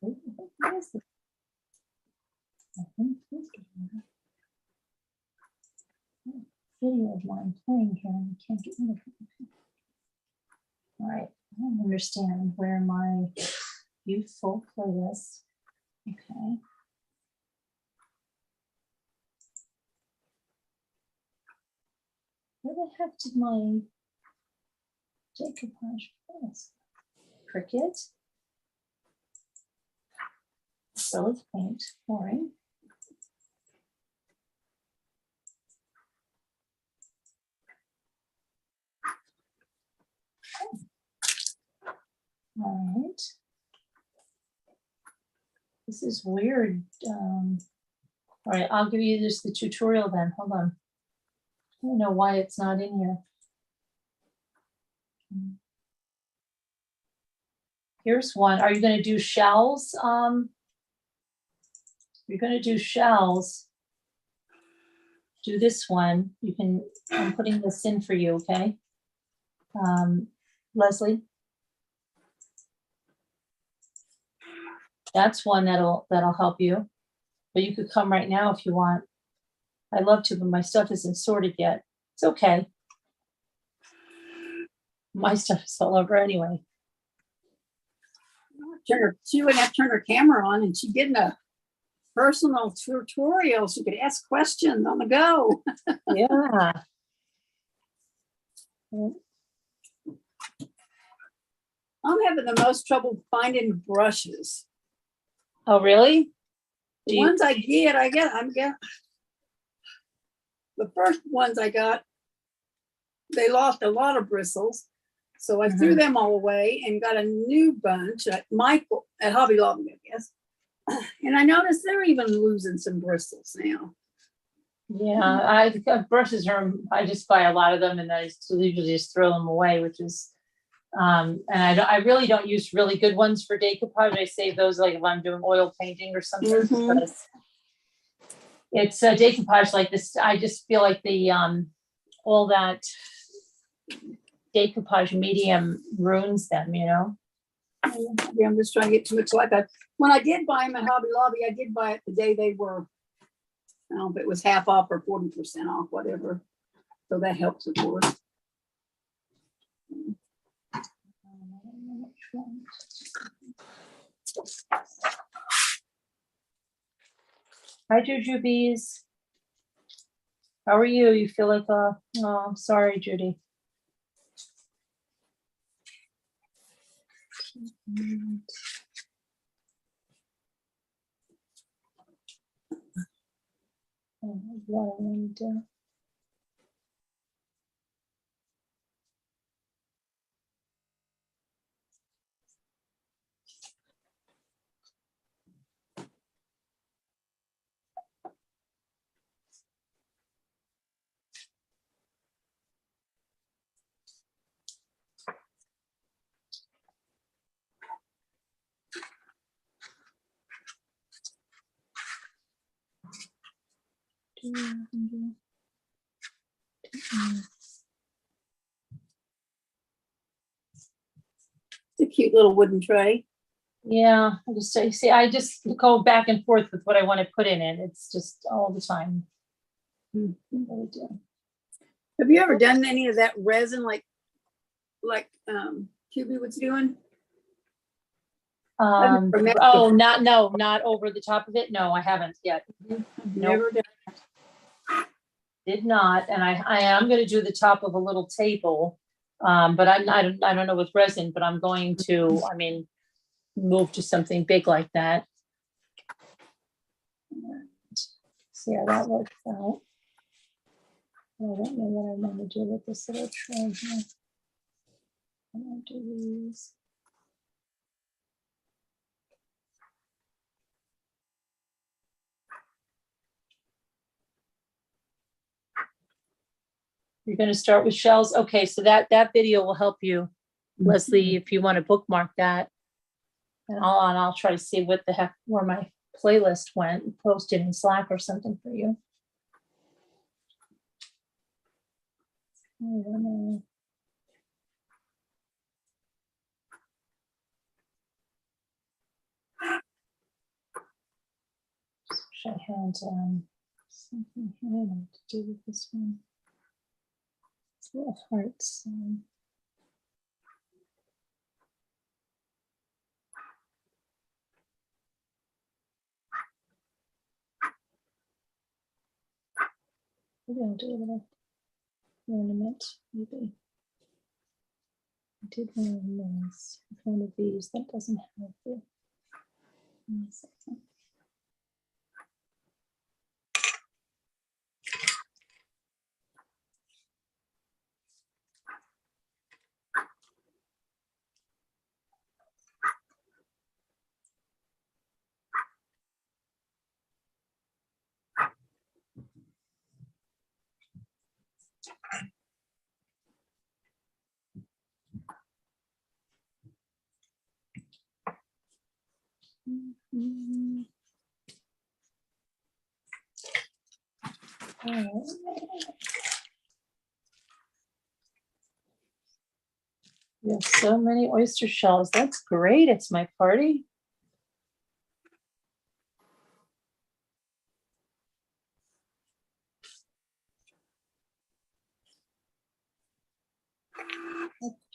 What is this? I think this is video of mine playing here and I can't get rid of it. All right, I don't understand where my youthful playlist. Okay. Where the heck did my decoupage playlist? Cricket? acrylic paint, all right. All right. This is weird. All right, I'll give you just the tutorial then. Hold on. I don't know why it's not in here. Here's one. Are you going to do shells? You're going to do shells. Do this one. You can. I'm putting this in for you, okay? Leslie. That's one that'll help you. But you could come right now if you want. I'd love to, but my stuff isn't sorted yet. It's okay. My stuff is all over anyway. She wouldn't have to turn her camera on, and she getting a personal tutorial. She could ask questions on the go. Yeah. I'm having the most trouble finding brushes. Oh, really? The ones I get. The first ones I got, they lost a lot of bristles. So I threw them all away and got a new bunch at Michael at Hobby Lobby, I guess. And I noticed they're even losing some bristles now. Yeah, brushes are. I just buy a lot of them, and I usually just throw them away, which is. And I really don't use really good ones for decoupage. I save those like if I'm doing oil painting or something. Because it's a decoupage like this. I just feel like the all that decoupage medium ruins them, you know. Yeah, I'm just trying to get too much like that. When I did buy them at Hobby Lobby, I did buy it the day they were, I don't know if it was half off or 40% off, whatever. So that helps, of course. Hi, Jujubes. How are you? You feel like oh, I'm sorry, Judy. What I want to do. It's a cute little wooden tray. Yeah, I just go back and forth with what I want to put in it. It's just all the time. Have you ever done any of that resin like QB was doing? Not over the top of it. No, I haven't yet. Never done. Did not, and I am going to do the top of a little table, but I don't know with resin, but I'm going to, move to something big like that. See how that works out. I don't know what I want to do with this little tray here. I'm going to do these. You're going to start with shells. Okay, so that video will help you, Leslie, if you want to bookmark that. And I'll try to see what the heck, where my playlist went, and post it in Slack or something for you. I don't know. Wish I had something here to do with this one. It's little hearts. We're going to do a little ornament, maybe. I did one of these. One of these that doesn't have the. Mm. All right. We have so many oyster shells. That's great. It's my party.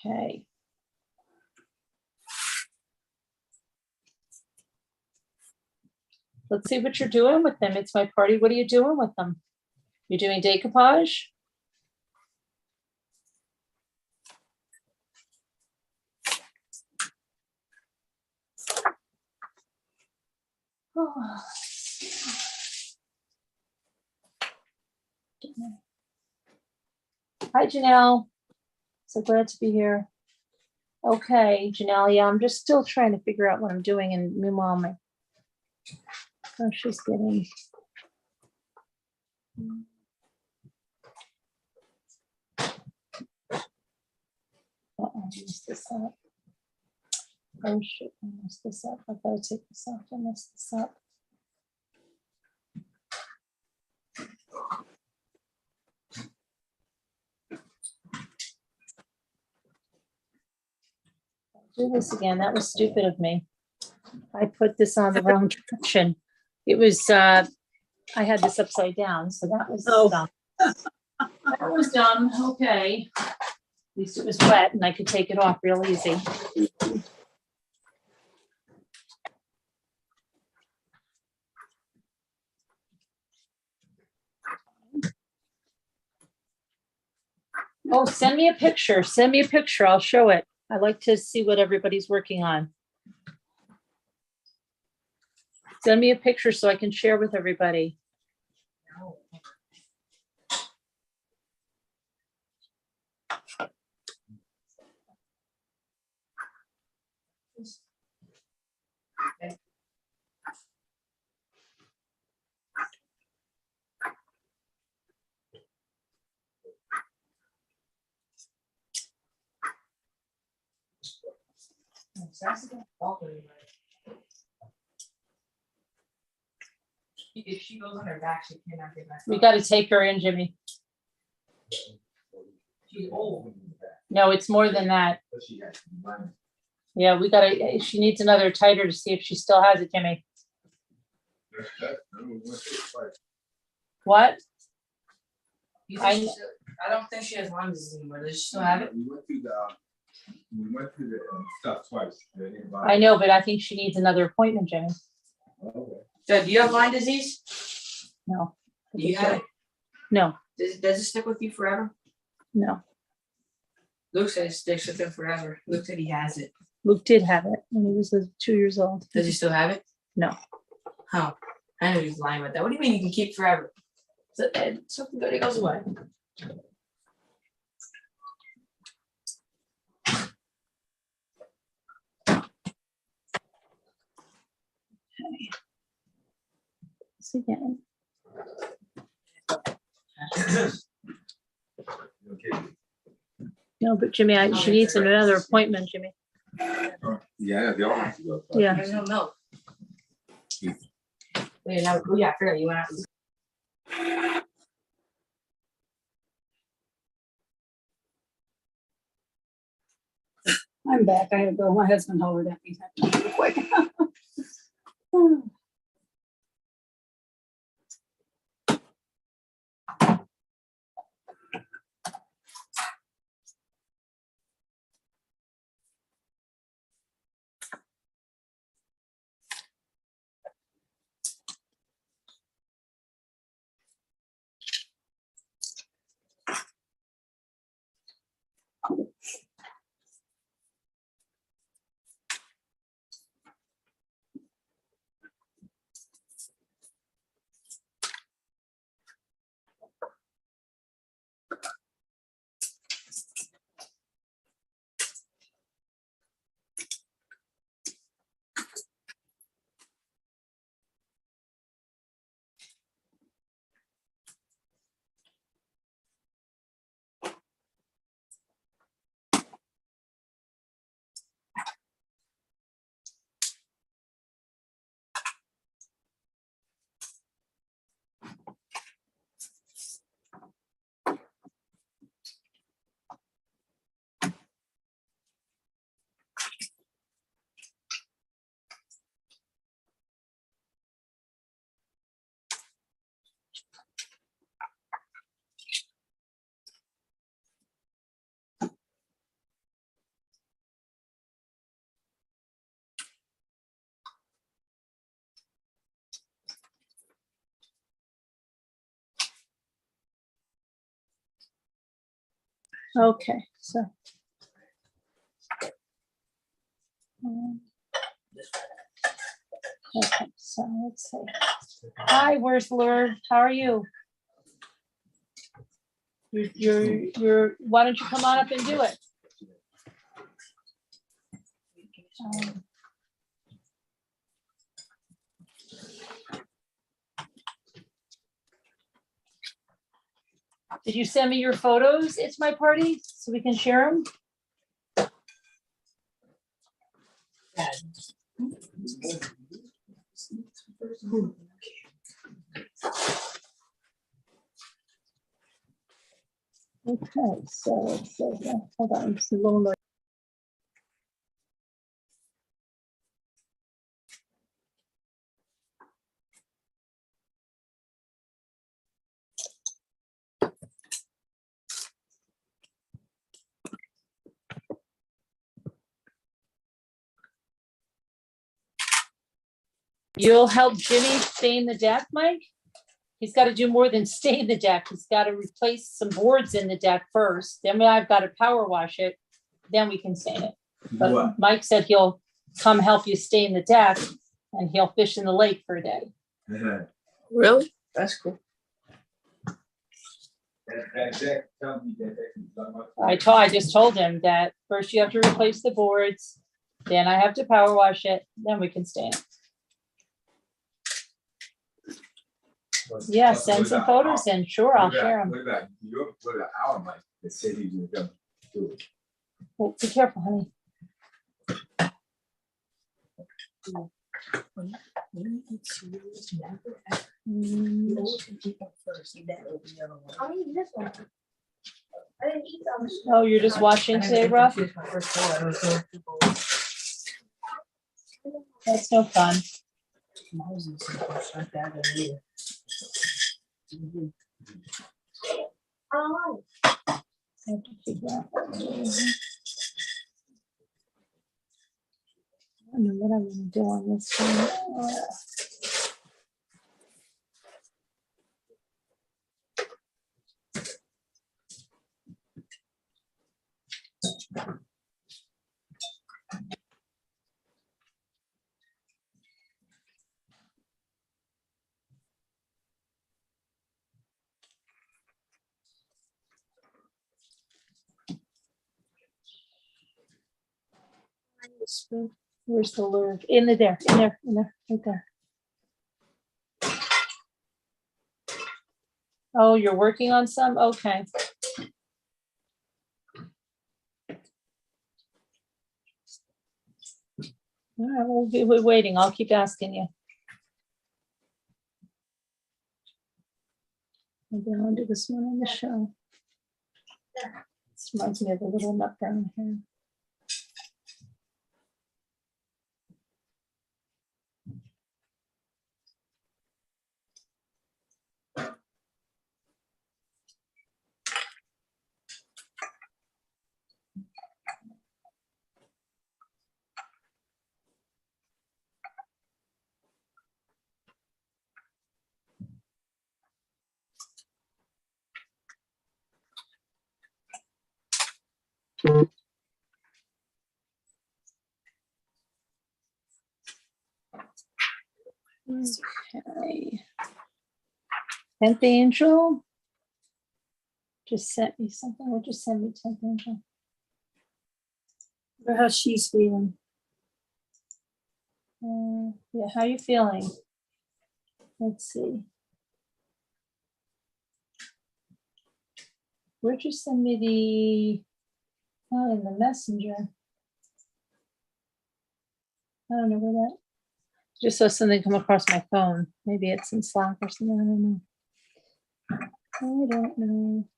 Okay. Let's see what you're doing with them. It's my party. What are you doing with them? You're doing decoupage? Oh. Hi, Janelle. So glad to be here. Okay, Janelle, yeah, I'm just still trying to figure out what I'm doing. And meanwhile, my, oh, she's getting. Uh-oh, I messed this up. Oh, shit, I messed this up. I gotta take this off. I messed this up. Do this again. That was stupid of me. I put this on the wrong direction. It was, I had this upside down, so that was dumb. That was dumb. Okay. At least it was wet and I could take it off real easy. Oh, send me a picture. Send me a picture. I'll show it. I like to see what everybody's working on. Send me a picture so I can share with everybody. If she goes on her back, she cannot get back. We got to take her in, Jimmy. She's old. No, it's more than that. Yeah, we got to, she needs another titer to see if she still has it, Jimmy. What? I don't think she has Lyme disease anymore. Does she still have it? We went through the stuff twice. I know, but I think she needs another appointment, Jimmy. So, do you have Lyme disease? No. Do you have it? No, Does it stick with you forever? no. Luke said it sticks with him forever. Luke said he has it. Luke did have it when he was 2 years old. Does he still have it? No. How? I know he's lying about that. What do you mean you can keep forever? So, something good, it goes away. This again. Okay. No, but Jimmy, she needs another appointment, Jimmy. Yeah, they all have to go. Yeah. There's no milk. Wait, now, yeah, I forgot you went out. I'm back. I had to go. My husband hollered at me. Real quick. Okay, so. um, Okay, so let's see. Hi, where's Lure? How are you? Why don't you come on up and do it? Um, Did you send me your photos? It's my party, so we can share them? Okay, so let's see. Hold on, just a little more. You'll help Jimmy stain the deck, Mike? He's got to do more than stain the deck. He's got to replace some boards in the deck first. Then I've got to power wash it. Then we can stain it. But What? Mike said he'll come help you stain the deck and he'll fish in the lake for a day. Really? That's cool. I just told him that first you have to replace the boards, then I have to power wash it, then we can stain it. Yeah, send some photos in. Sure, I'll share them. What about our Mike that said he was gonna do it? Well, be careful, honey. Oh, you're just watching today, Ruff? That's no fun. I have to figure out what to do. I don't know what I'm gonna do on this one. Where's the lure? In there, right there. Oh, you're working on some? Okay. All right, we're waiting. I'll keep asking you. Maybe I'll do this one on the show. This reminds me of a little nut brown hair. Okay. 10th Angel just sent me something. What just sent me 10th Angel? Wonder how she's feeling. Yeah, how you feeling? Let's see. Where'd you send me the? Oh, in the messenger. I don't know where that. Just saw something come across my phone. Maybe it's in Slack or something. I don't know. I don't know.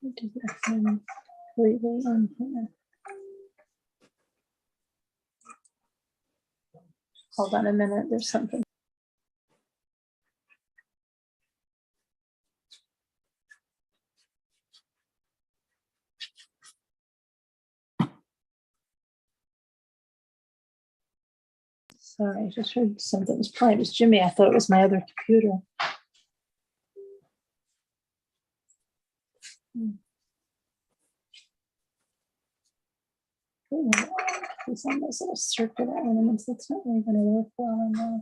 What did I send completely on here? Hold on a minute. There's something. Sorry, I just heard something was playing. It was Jimmy. I thought it was my other computer. It's on those little circular ornaments. That's not really going to work well on that.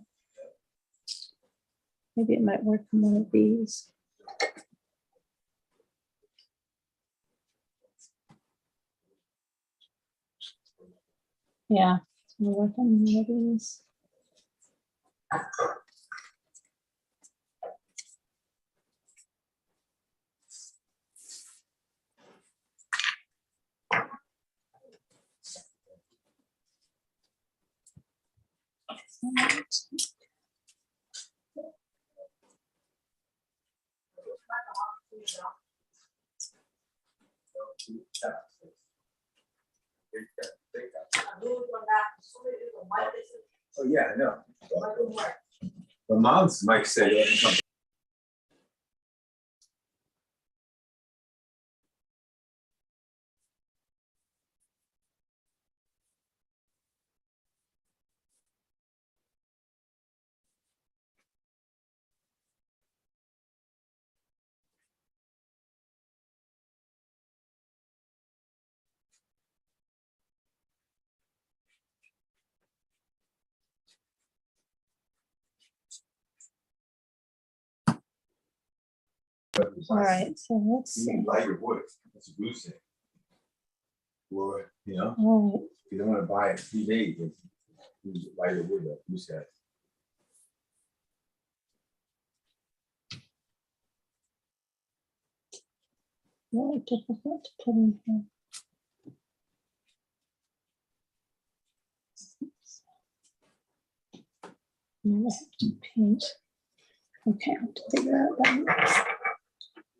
Maybe it might work from one of these. Yeah, it's going to work on one of these. Oh, yeah, I know. My mom's Mike said it. All right, so let's You see. need lighter wood. That's a goose egg. Or, you know, All right. if you don't want to buy it pre-made, then use lighter wood like goose egg. Really difficult to put in here. Now I have to paint. Okay, I have to figure out that.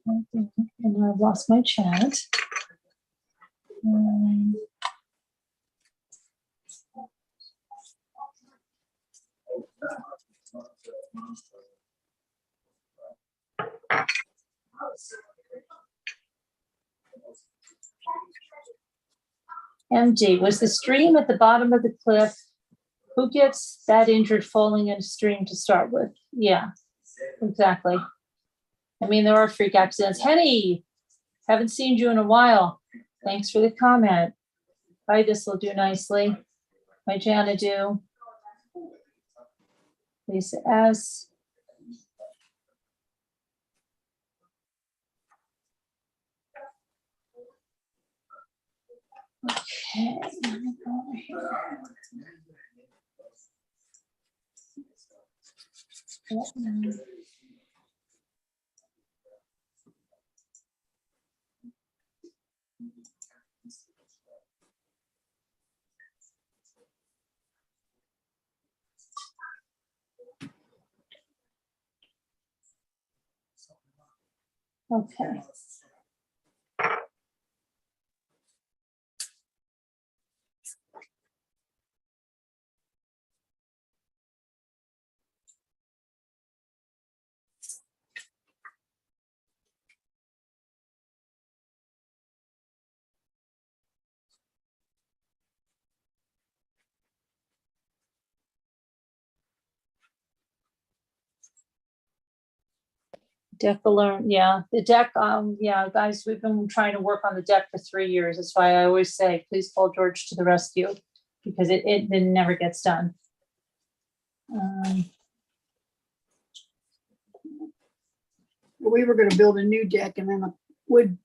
And I've lost my chat. MD, was the stream at the bottom of the cliff? Who gets that injured falling in a stream to start with? Yeah, exactly. I mean, there are freak accidents. Henny, haven't seen you in a while. Thanks for the comment. Hi, this will do nicely. My Jana do. Lisa S. Okay, let me go over here. Okay. Deck alone, yeah, the deck, yeah, guys, we've been trying to work on the deck for 3 years. That's why I always say, please call George to the rescue, because it never gets done. We were gonna build a new deck and then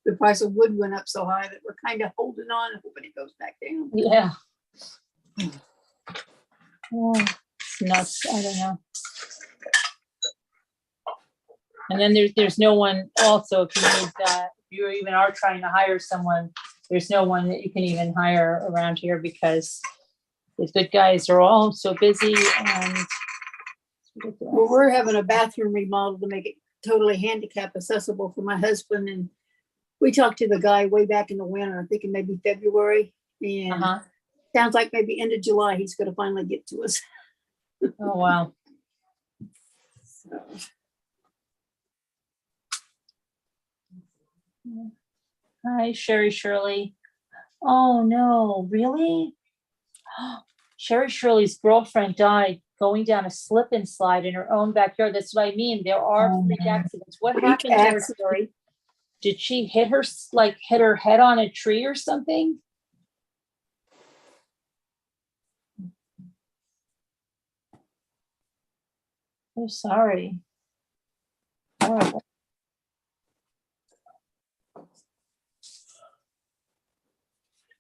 the price of wood went up so high that we're kind of holding on and hoping it goes back down. Yeah. Oh, it's nuts, I don't know. And then there's no one also, if you need that, if you even are trying to hire someone, there's no one that you can even hire around here because the good guys are all so busy and it's ridiculous. Well, we're having a bathroom remodel to make it totally handicap accessible for my husband, and we talked to the guy way back in the winter, I'm thinking maybe February, and sounds like maybe end of July, he's gonna finally get to us. Oh, wow. So, Hi, Sherry Shirley. Oh, no, really? Sherry Shirley's girlfriend died going down a slip and slide in her own backyard. That's what I mean. There are freak accidents. What freak happened there, accident. Sherry? did she hit her head on a tree or something? Oh, sorry. Horrible.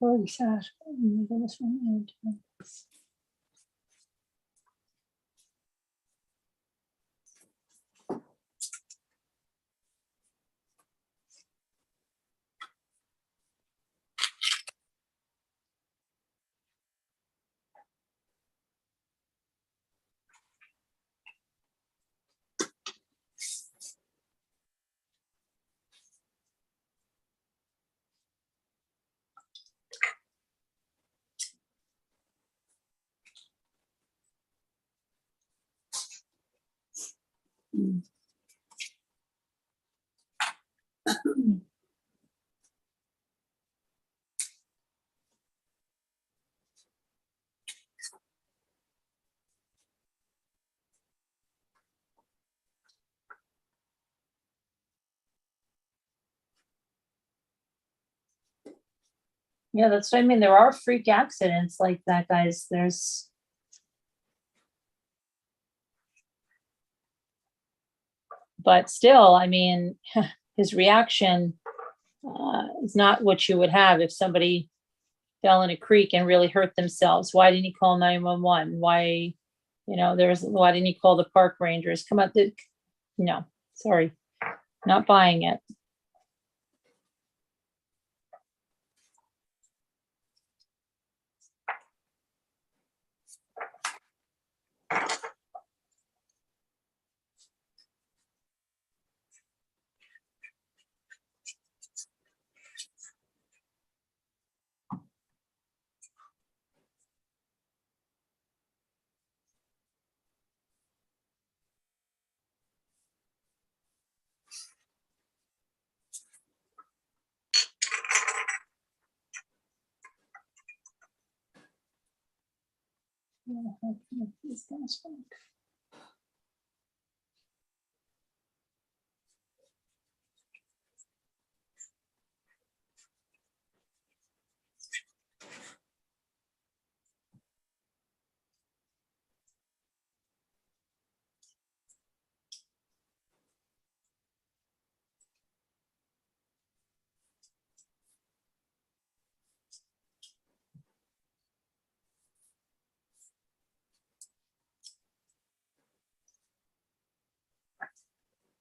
Really sad. Oh my goodness. Yeah, that's what I mean. There are freak accidents like that, guys. But still, I mean, his reaction is not what you would have if somebody fell in a creek and really hurt themselves. Why didn't he call 911? Why, why didn't he call the park rangers? Come on, no, sorry, not buying it.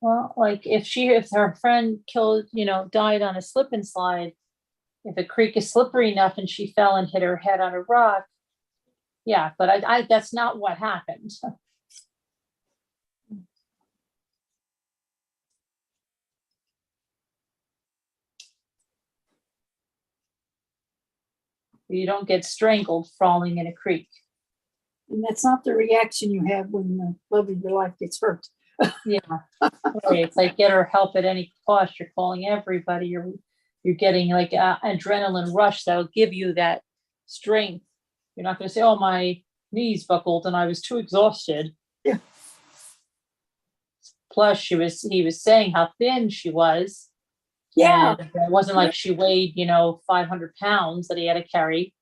Well, like if her friend died on a slip and slide, if a creek is slippery enough and she fell and hit her head on a rock, yeah, but I that's not what happened. You don't get strangled falling in a creek. And that's not the reaction you have when the love of your life gets hurt. Yeah, right. It's like get her help at any cost. You're calling everybody. You're getting like adrenaline rush that'll give you that strength. You're not going to say, "Oh, my knees buckled and I was too exhausted." Yeah. Plus, he was saying how thin she was. Yeah. And it wasn't like she weighed 500 pounds that he had to carry.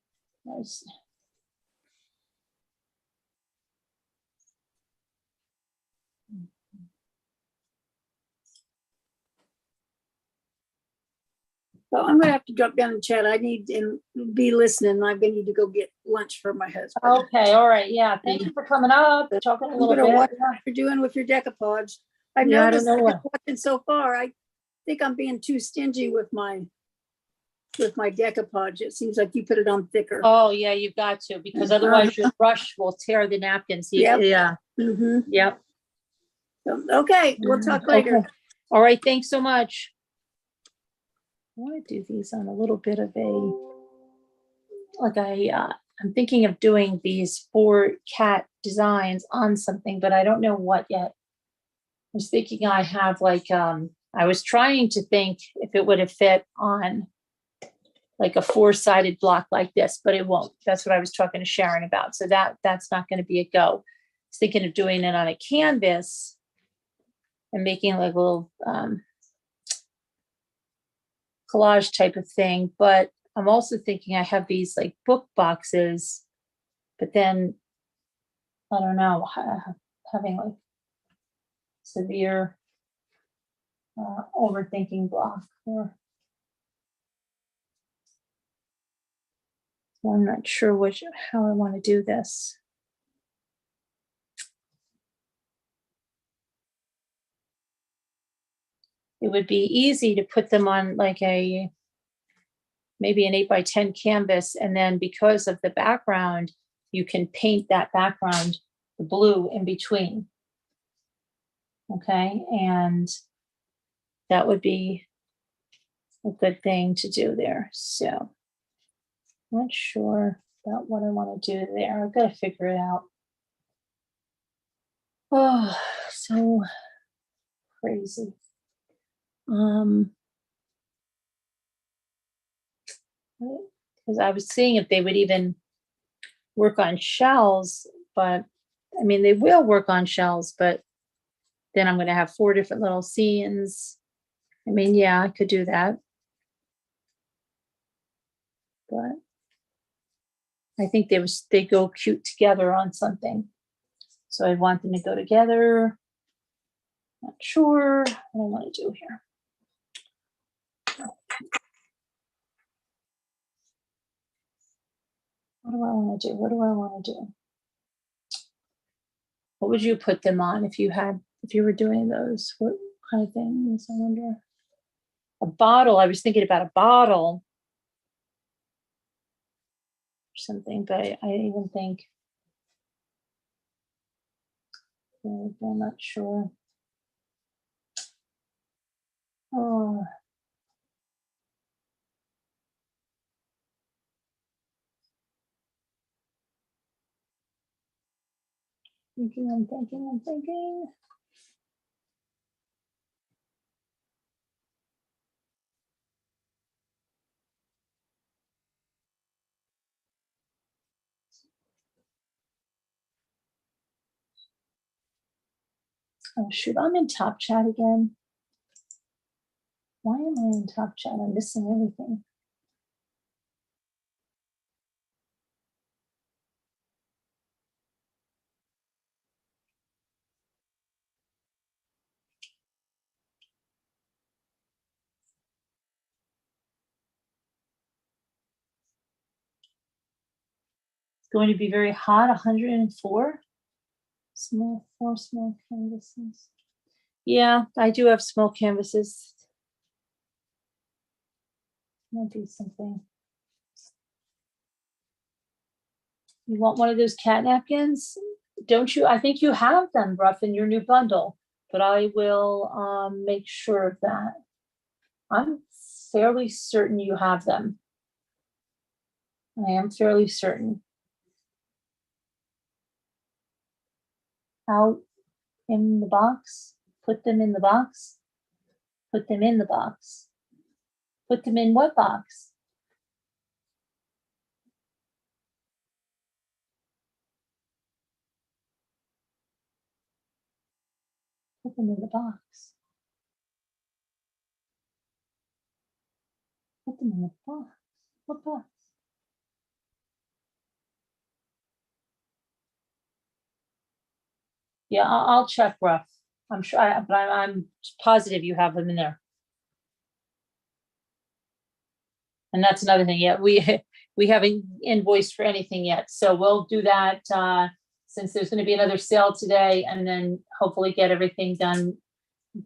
Well, I'm gonna have to drop down and chat. I need and be listening. I'm gonna need to go get lunch for my husband. Okay, all right, yeah. Thank you for coming up and talking a I'm little gonna bit. watch what you're doing with your decoupage. I've Yeah, I don't noticed know what. watching so far. I think I'm being too stingy with my decoupage. It seems like you put it on thicker. Oh, yeah, you've got to, because otherwise your brush will tear the napkins. Yep. Yeah. Mm-hmm. Yep. So, okay, we'll talk later. Okay. All right, thanks so much. I want to do these on a little bit of I'm thinking of doing these 4 cat designs on something, but I don't know what yet. I was thinking I have I was trying to think if it would have fit on like a 4-sided block like this, but it won't. That's what I was talking to Sharon about. So that's not going to be a go. I was thinking of doing it on a canvas and making like little collage type of thing, but I'm also thinking I have these like book boxes, but then I don't know, having like severe overthinking block, or so I'm not sure how I want to do this. It would be easy to put them on like maybe an 8x10 canvas, and then because of the background, you can paint that background the blue in between. Okay, and that would be a good thing to do there. So not sure about what I want to do there. I've got to figure it out. Oh, so crazy. Because I was seeing if they would even work on shells, but I mean, they will work on shells, but then I'm going to have 4 different little scenes. I mean, yeah, I could do that. But I think they go cute together on something. So I want them to go together. Not sure what I want to do here. What do I want to do? What do I want to do? What would you put them on if you were doing those? What kind of things? I wonder. A bottle. I was thinking about a bottle or something, but I didn't even think. I'm not sure. Oh. I'm thinking. Oh shoot, I'm in Top Chat again. Why am I in Top Chat? I'm missing everything. It's going to be very hot, 104. Four small canvases. Yeah, I do have small canvases. I'll do something. You want one of those cat napkins? Don't you? I think you have them, Ruff, in your new bundle, but I will make sure of that. I'm fairly certain you have them. I am fairly certain. Out in the box, put them in the box, put them in the box. Put them in what box? Put them in the box. Put them in the box. What box? Yeah, I'll check, Ruff. I'm sure, but I'm positive you have them in there. And that's another thing. Yeah, we haven't invoiced for anything yet, so we'll do that since there's going to be another sale today, and then hopefully get everything done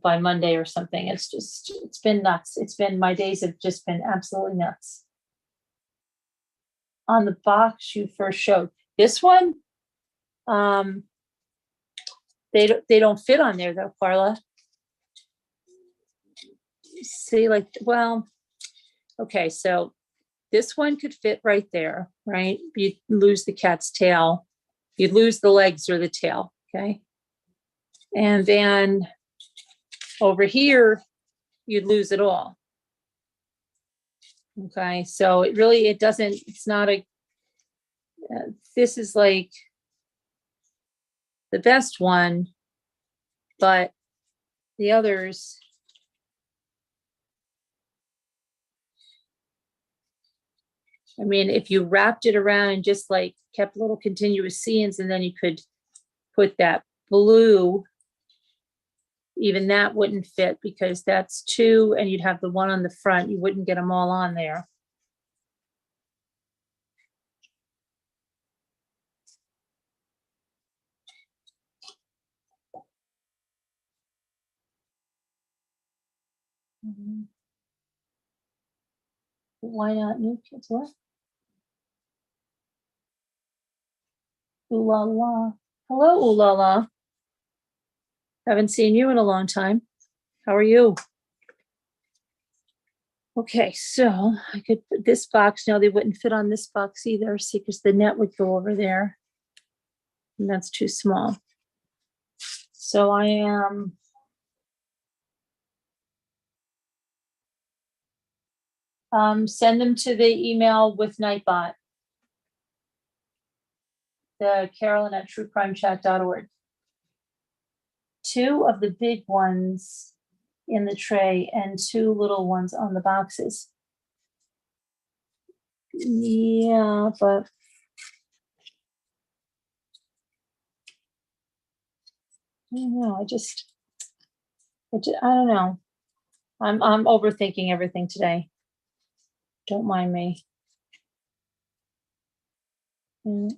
by Monday or something. It's been nuts. My days have just been absolutely nuts. On the box you first showed, this one, they don't fit on there though, Carla. See, like, well, okay, so this one could fit right there, right? You'd lose the cat's tail. You'd lose the legs or the tail, okay? And then over here, you'd lose it all. Okay, so it's not this is like the best one, but the others, I mean, if you wrapped it around and just like kept little continuous seams, and then you could put that blue, even that wouldn't fit because that's 2 and you'd have the one on the front. You wouldn't get them all on there. Mhm. Why not new kids? What? Ooh la la. Hello, ooh la la. Haven't seen you in a long time. How are you? Okay, so I could put this box. No, they wouldn't fit on this box either. See, because the net would go over there. And that's too small. So I am. Send them to the email with Nightbot. The Carolyn at truecrimechat.org. 2 of the big ones in the tray and 2 little ones on the boxes. Yeah, but I don't know. I don't know. I'm overthinking everything today. Don't mind me. Mm.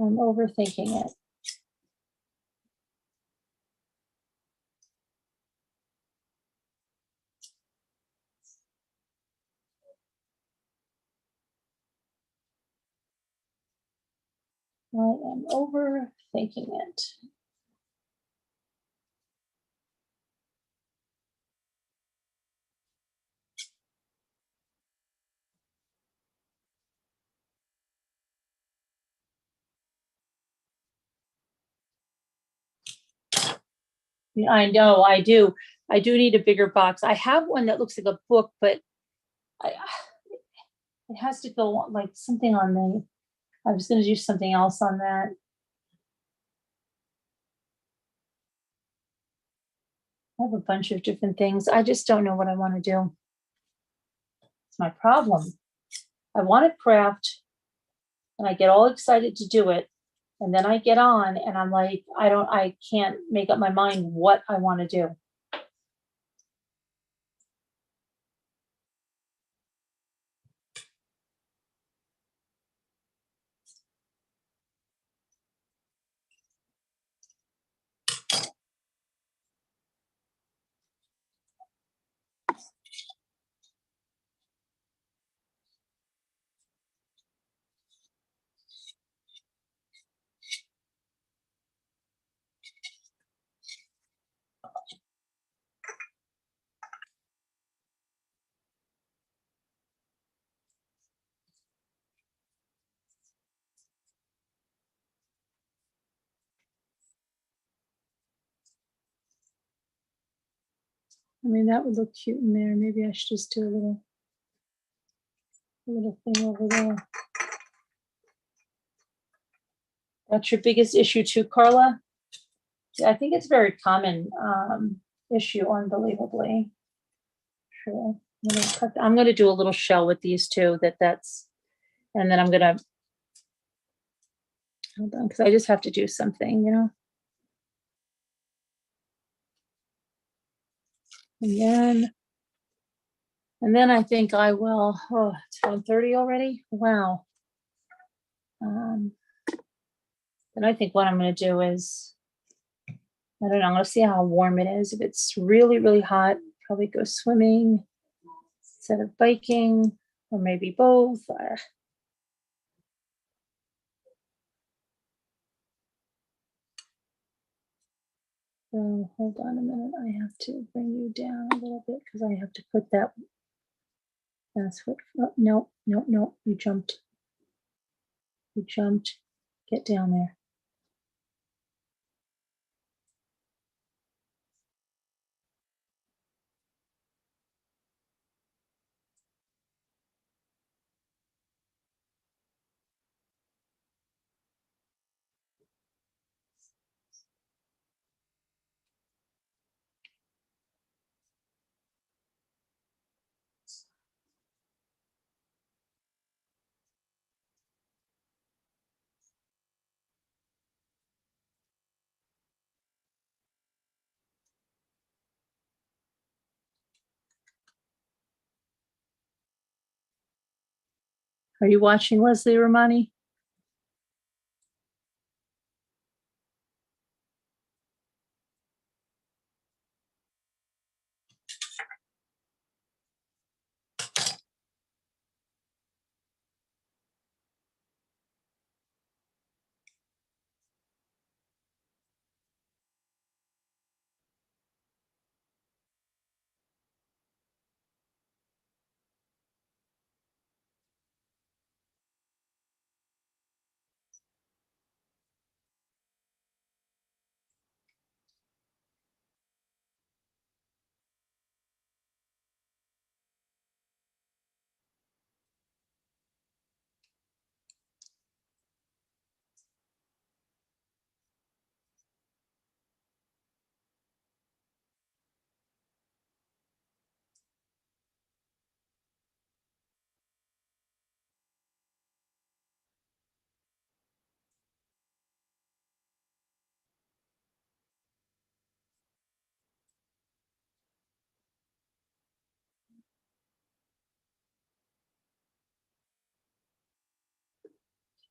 I'm overthinking it. I am overthinking it. Yeah, I know, I do. I do need a bigger box. I have one that looks like a book, but it has to go like something on the, I was gonna do something else on that. I have a bunch of different things. I just don't know what I want to do. It's my problem. I want to craft and I get all excited to do it. And then I get on and I'm like, I can't make up my mind what I want to do. I mean, that would look cute in there. Maybe I should just do a little thing over there. That's your biggest issue too, Carla? Yeah, I think it's a very common issue, unbelievably. Sure. I'm gonna do a little shell with these two, and then I'm gonna, hold on, because I just have to do something, you know? And then I think I will, oh, it's 1:30 already? Wow. Then I think what I'm gonna do is, I don't know, I'm gonna see how warm it is. If it's really, really hot, probably go swimming instead of biking, or maybe both. So hold on a minute. I have to bring you down a little bit because I have to put that. That's what. Oh, no, no, no. You jumped. You jumped. Get down there. Are you watching Leslie Romani?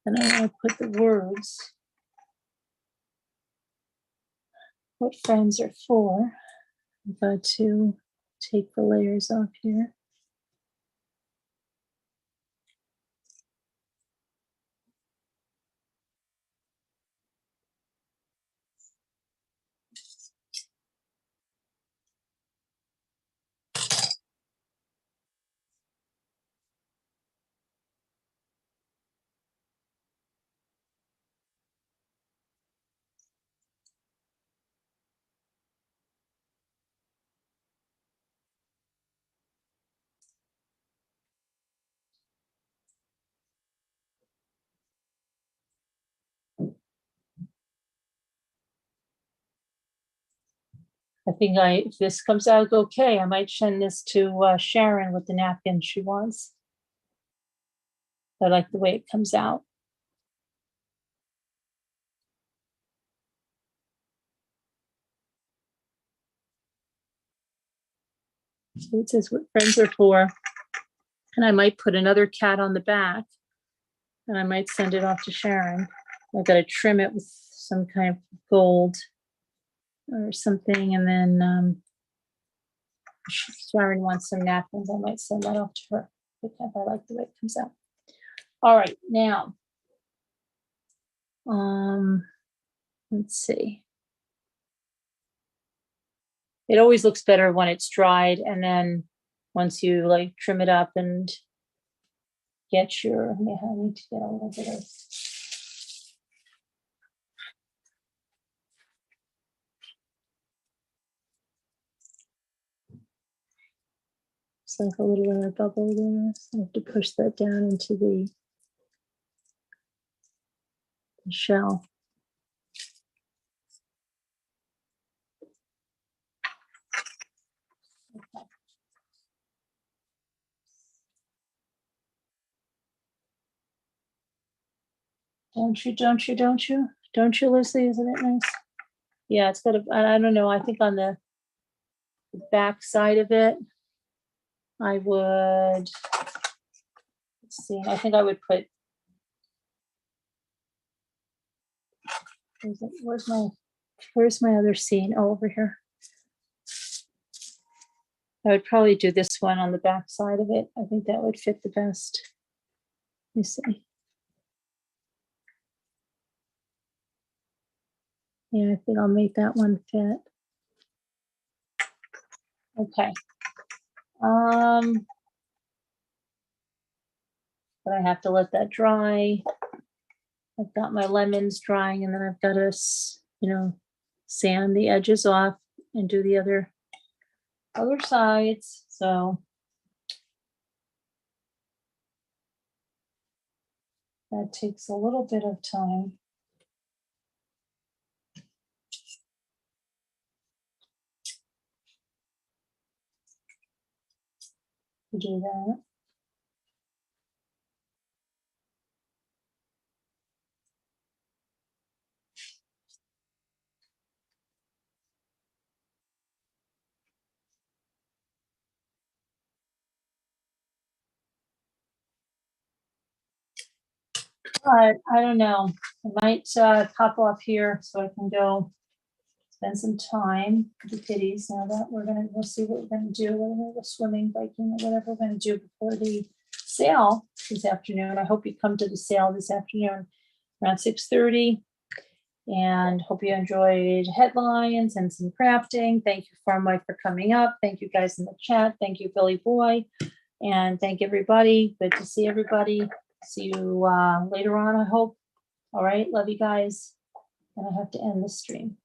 And I want to put the words, what friends are for. I've got to take the layers off here. I think if this comes out okay, I might send this to Sharon with the napkin she wants. I like the way it comes out. So it says what friends are for. And I might put another cat on the back and I might send it off to Sharon. I've got to trim it with some kind of gold or something. And then Sharon wants some napkins. I might send that off to her because I like the way it comes out. All right, now, let's see. It always looks better when it's dried, and then once you like trim it up and get your, I need to get a little bit of. It's like a little air bubble there. So I have to push that down into the shell. Okay. Don't you, Lucy? Isn't it nice? Yeah, it's got a, I don't know, I think on the back side of it, I would, let's see, I think I would put, where's my other scene? Oh, over here. I would probably do this one on the back side of it. I think that would fit the best. You see. Yeah, I think I'll make that one fit. Okay. But I have to let that dry. I've got my lemons drying, and then I've got to, sand the edges off and do the other sides. So that takes a little bit of time. To do that. But I don't know. I might pop off here so I can go spend some time with the kiddies. Now that we'll see what we're gonna do, whether we're swimming, biking, or whatever we're gonna do before the sale this afternoon. I hope you come to the sale this afternoon around 6:30. And hope you enjoyed headlines and some crafting. Thank you, Farm Wife, for coming up. Thank you guys in the chat. Thank you, Billy Boy. And thank everybody. Good to see everybody. See you later on, I hope. All right. Love you guys. And I have to end the stream.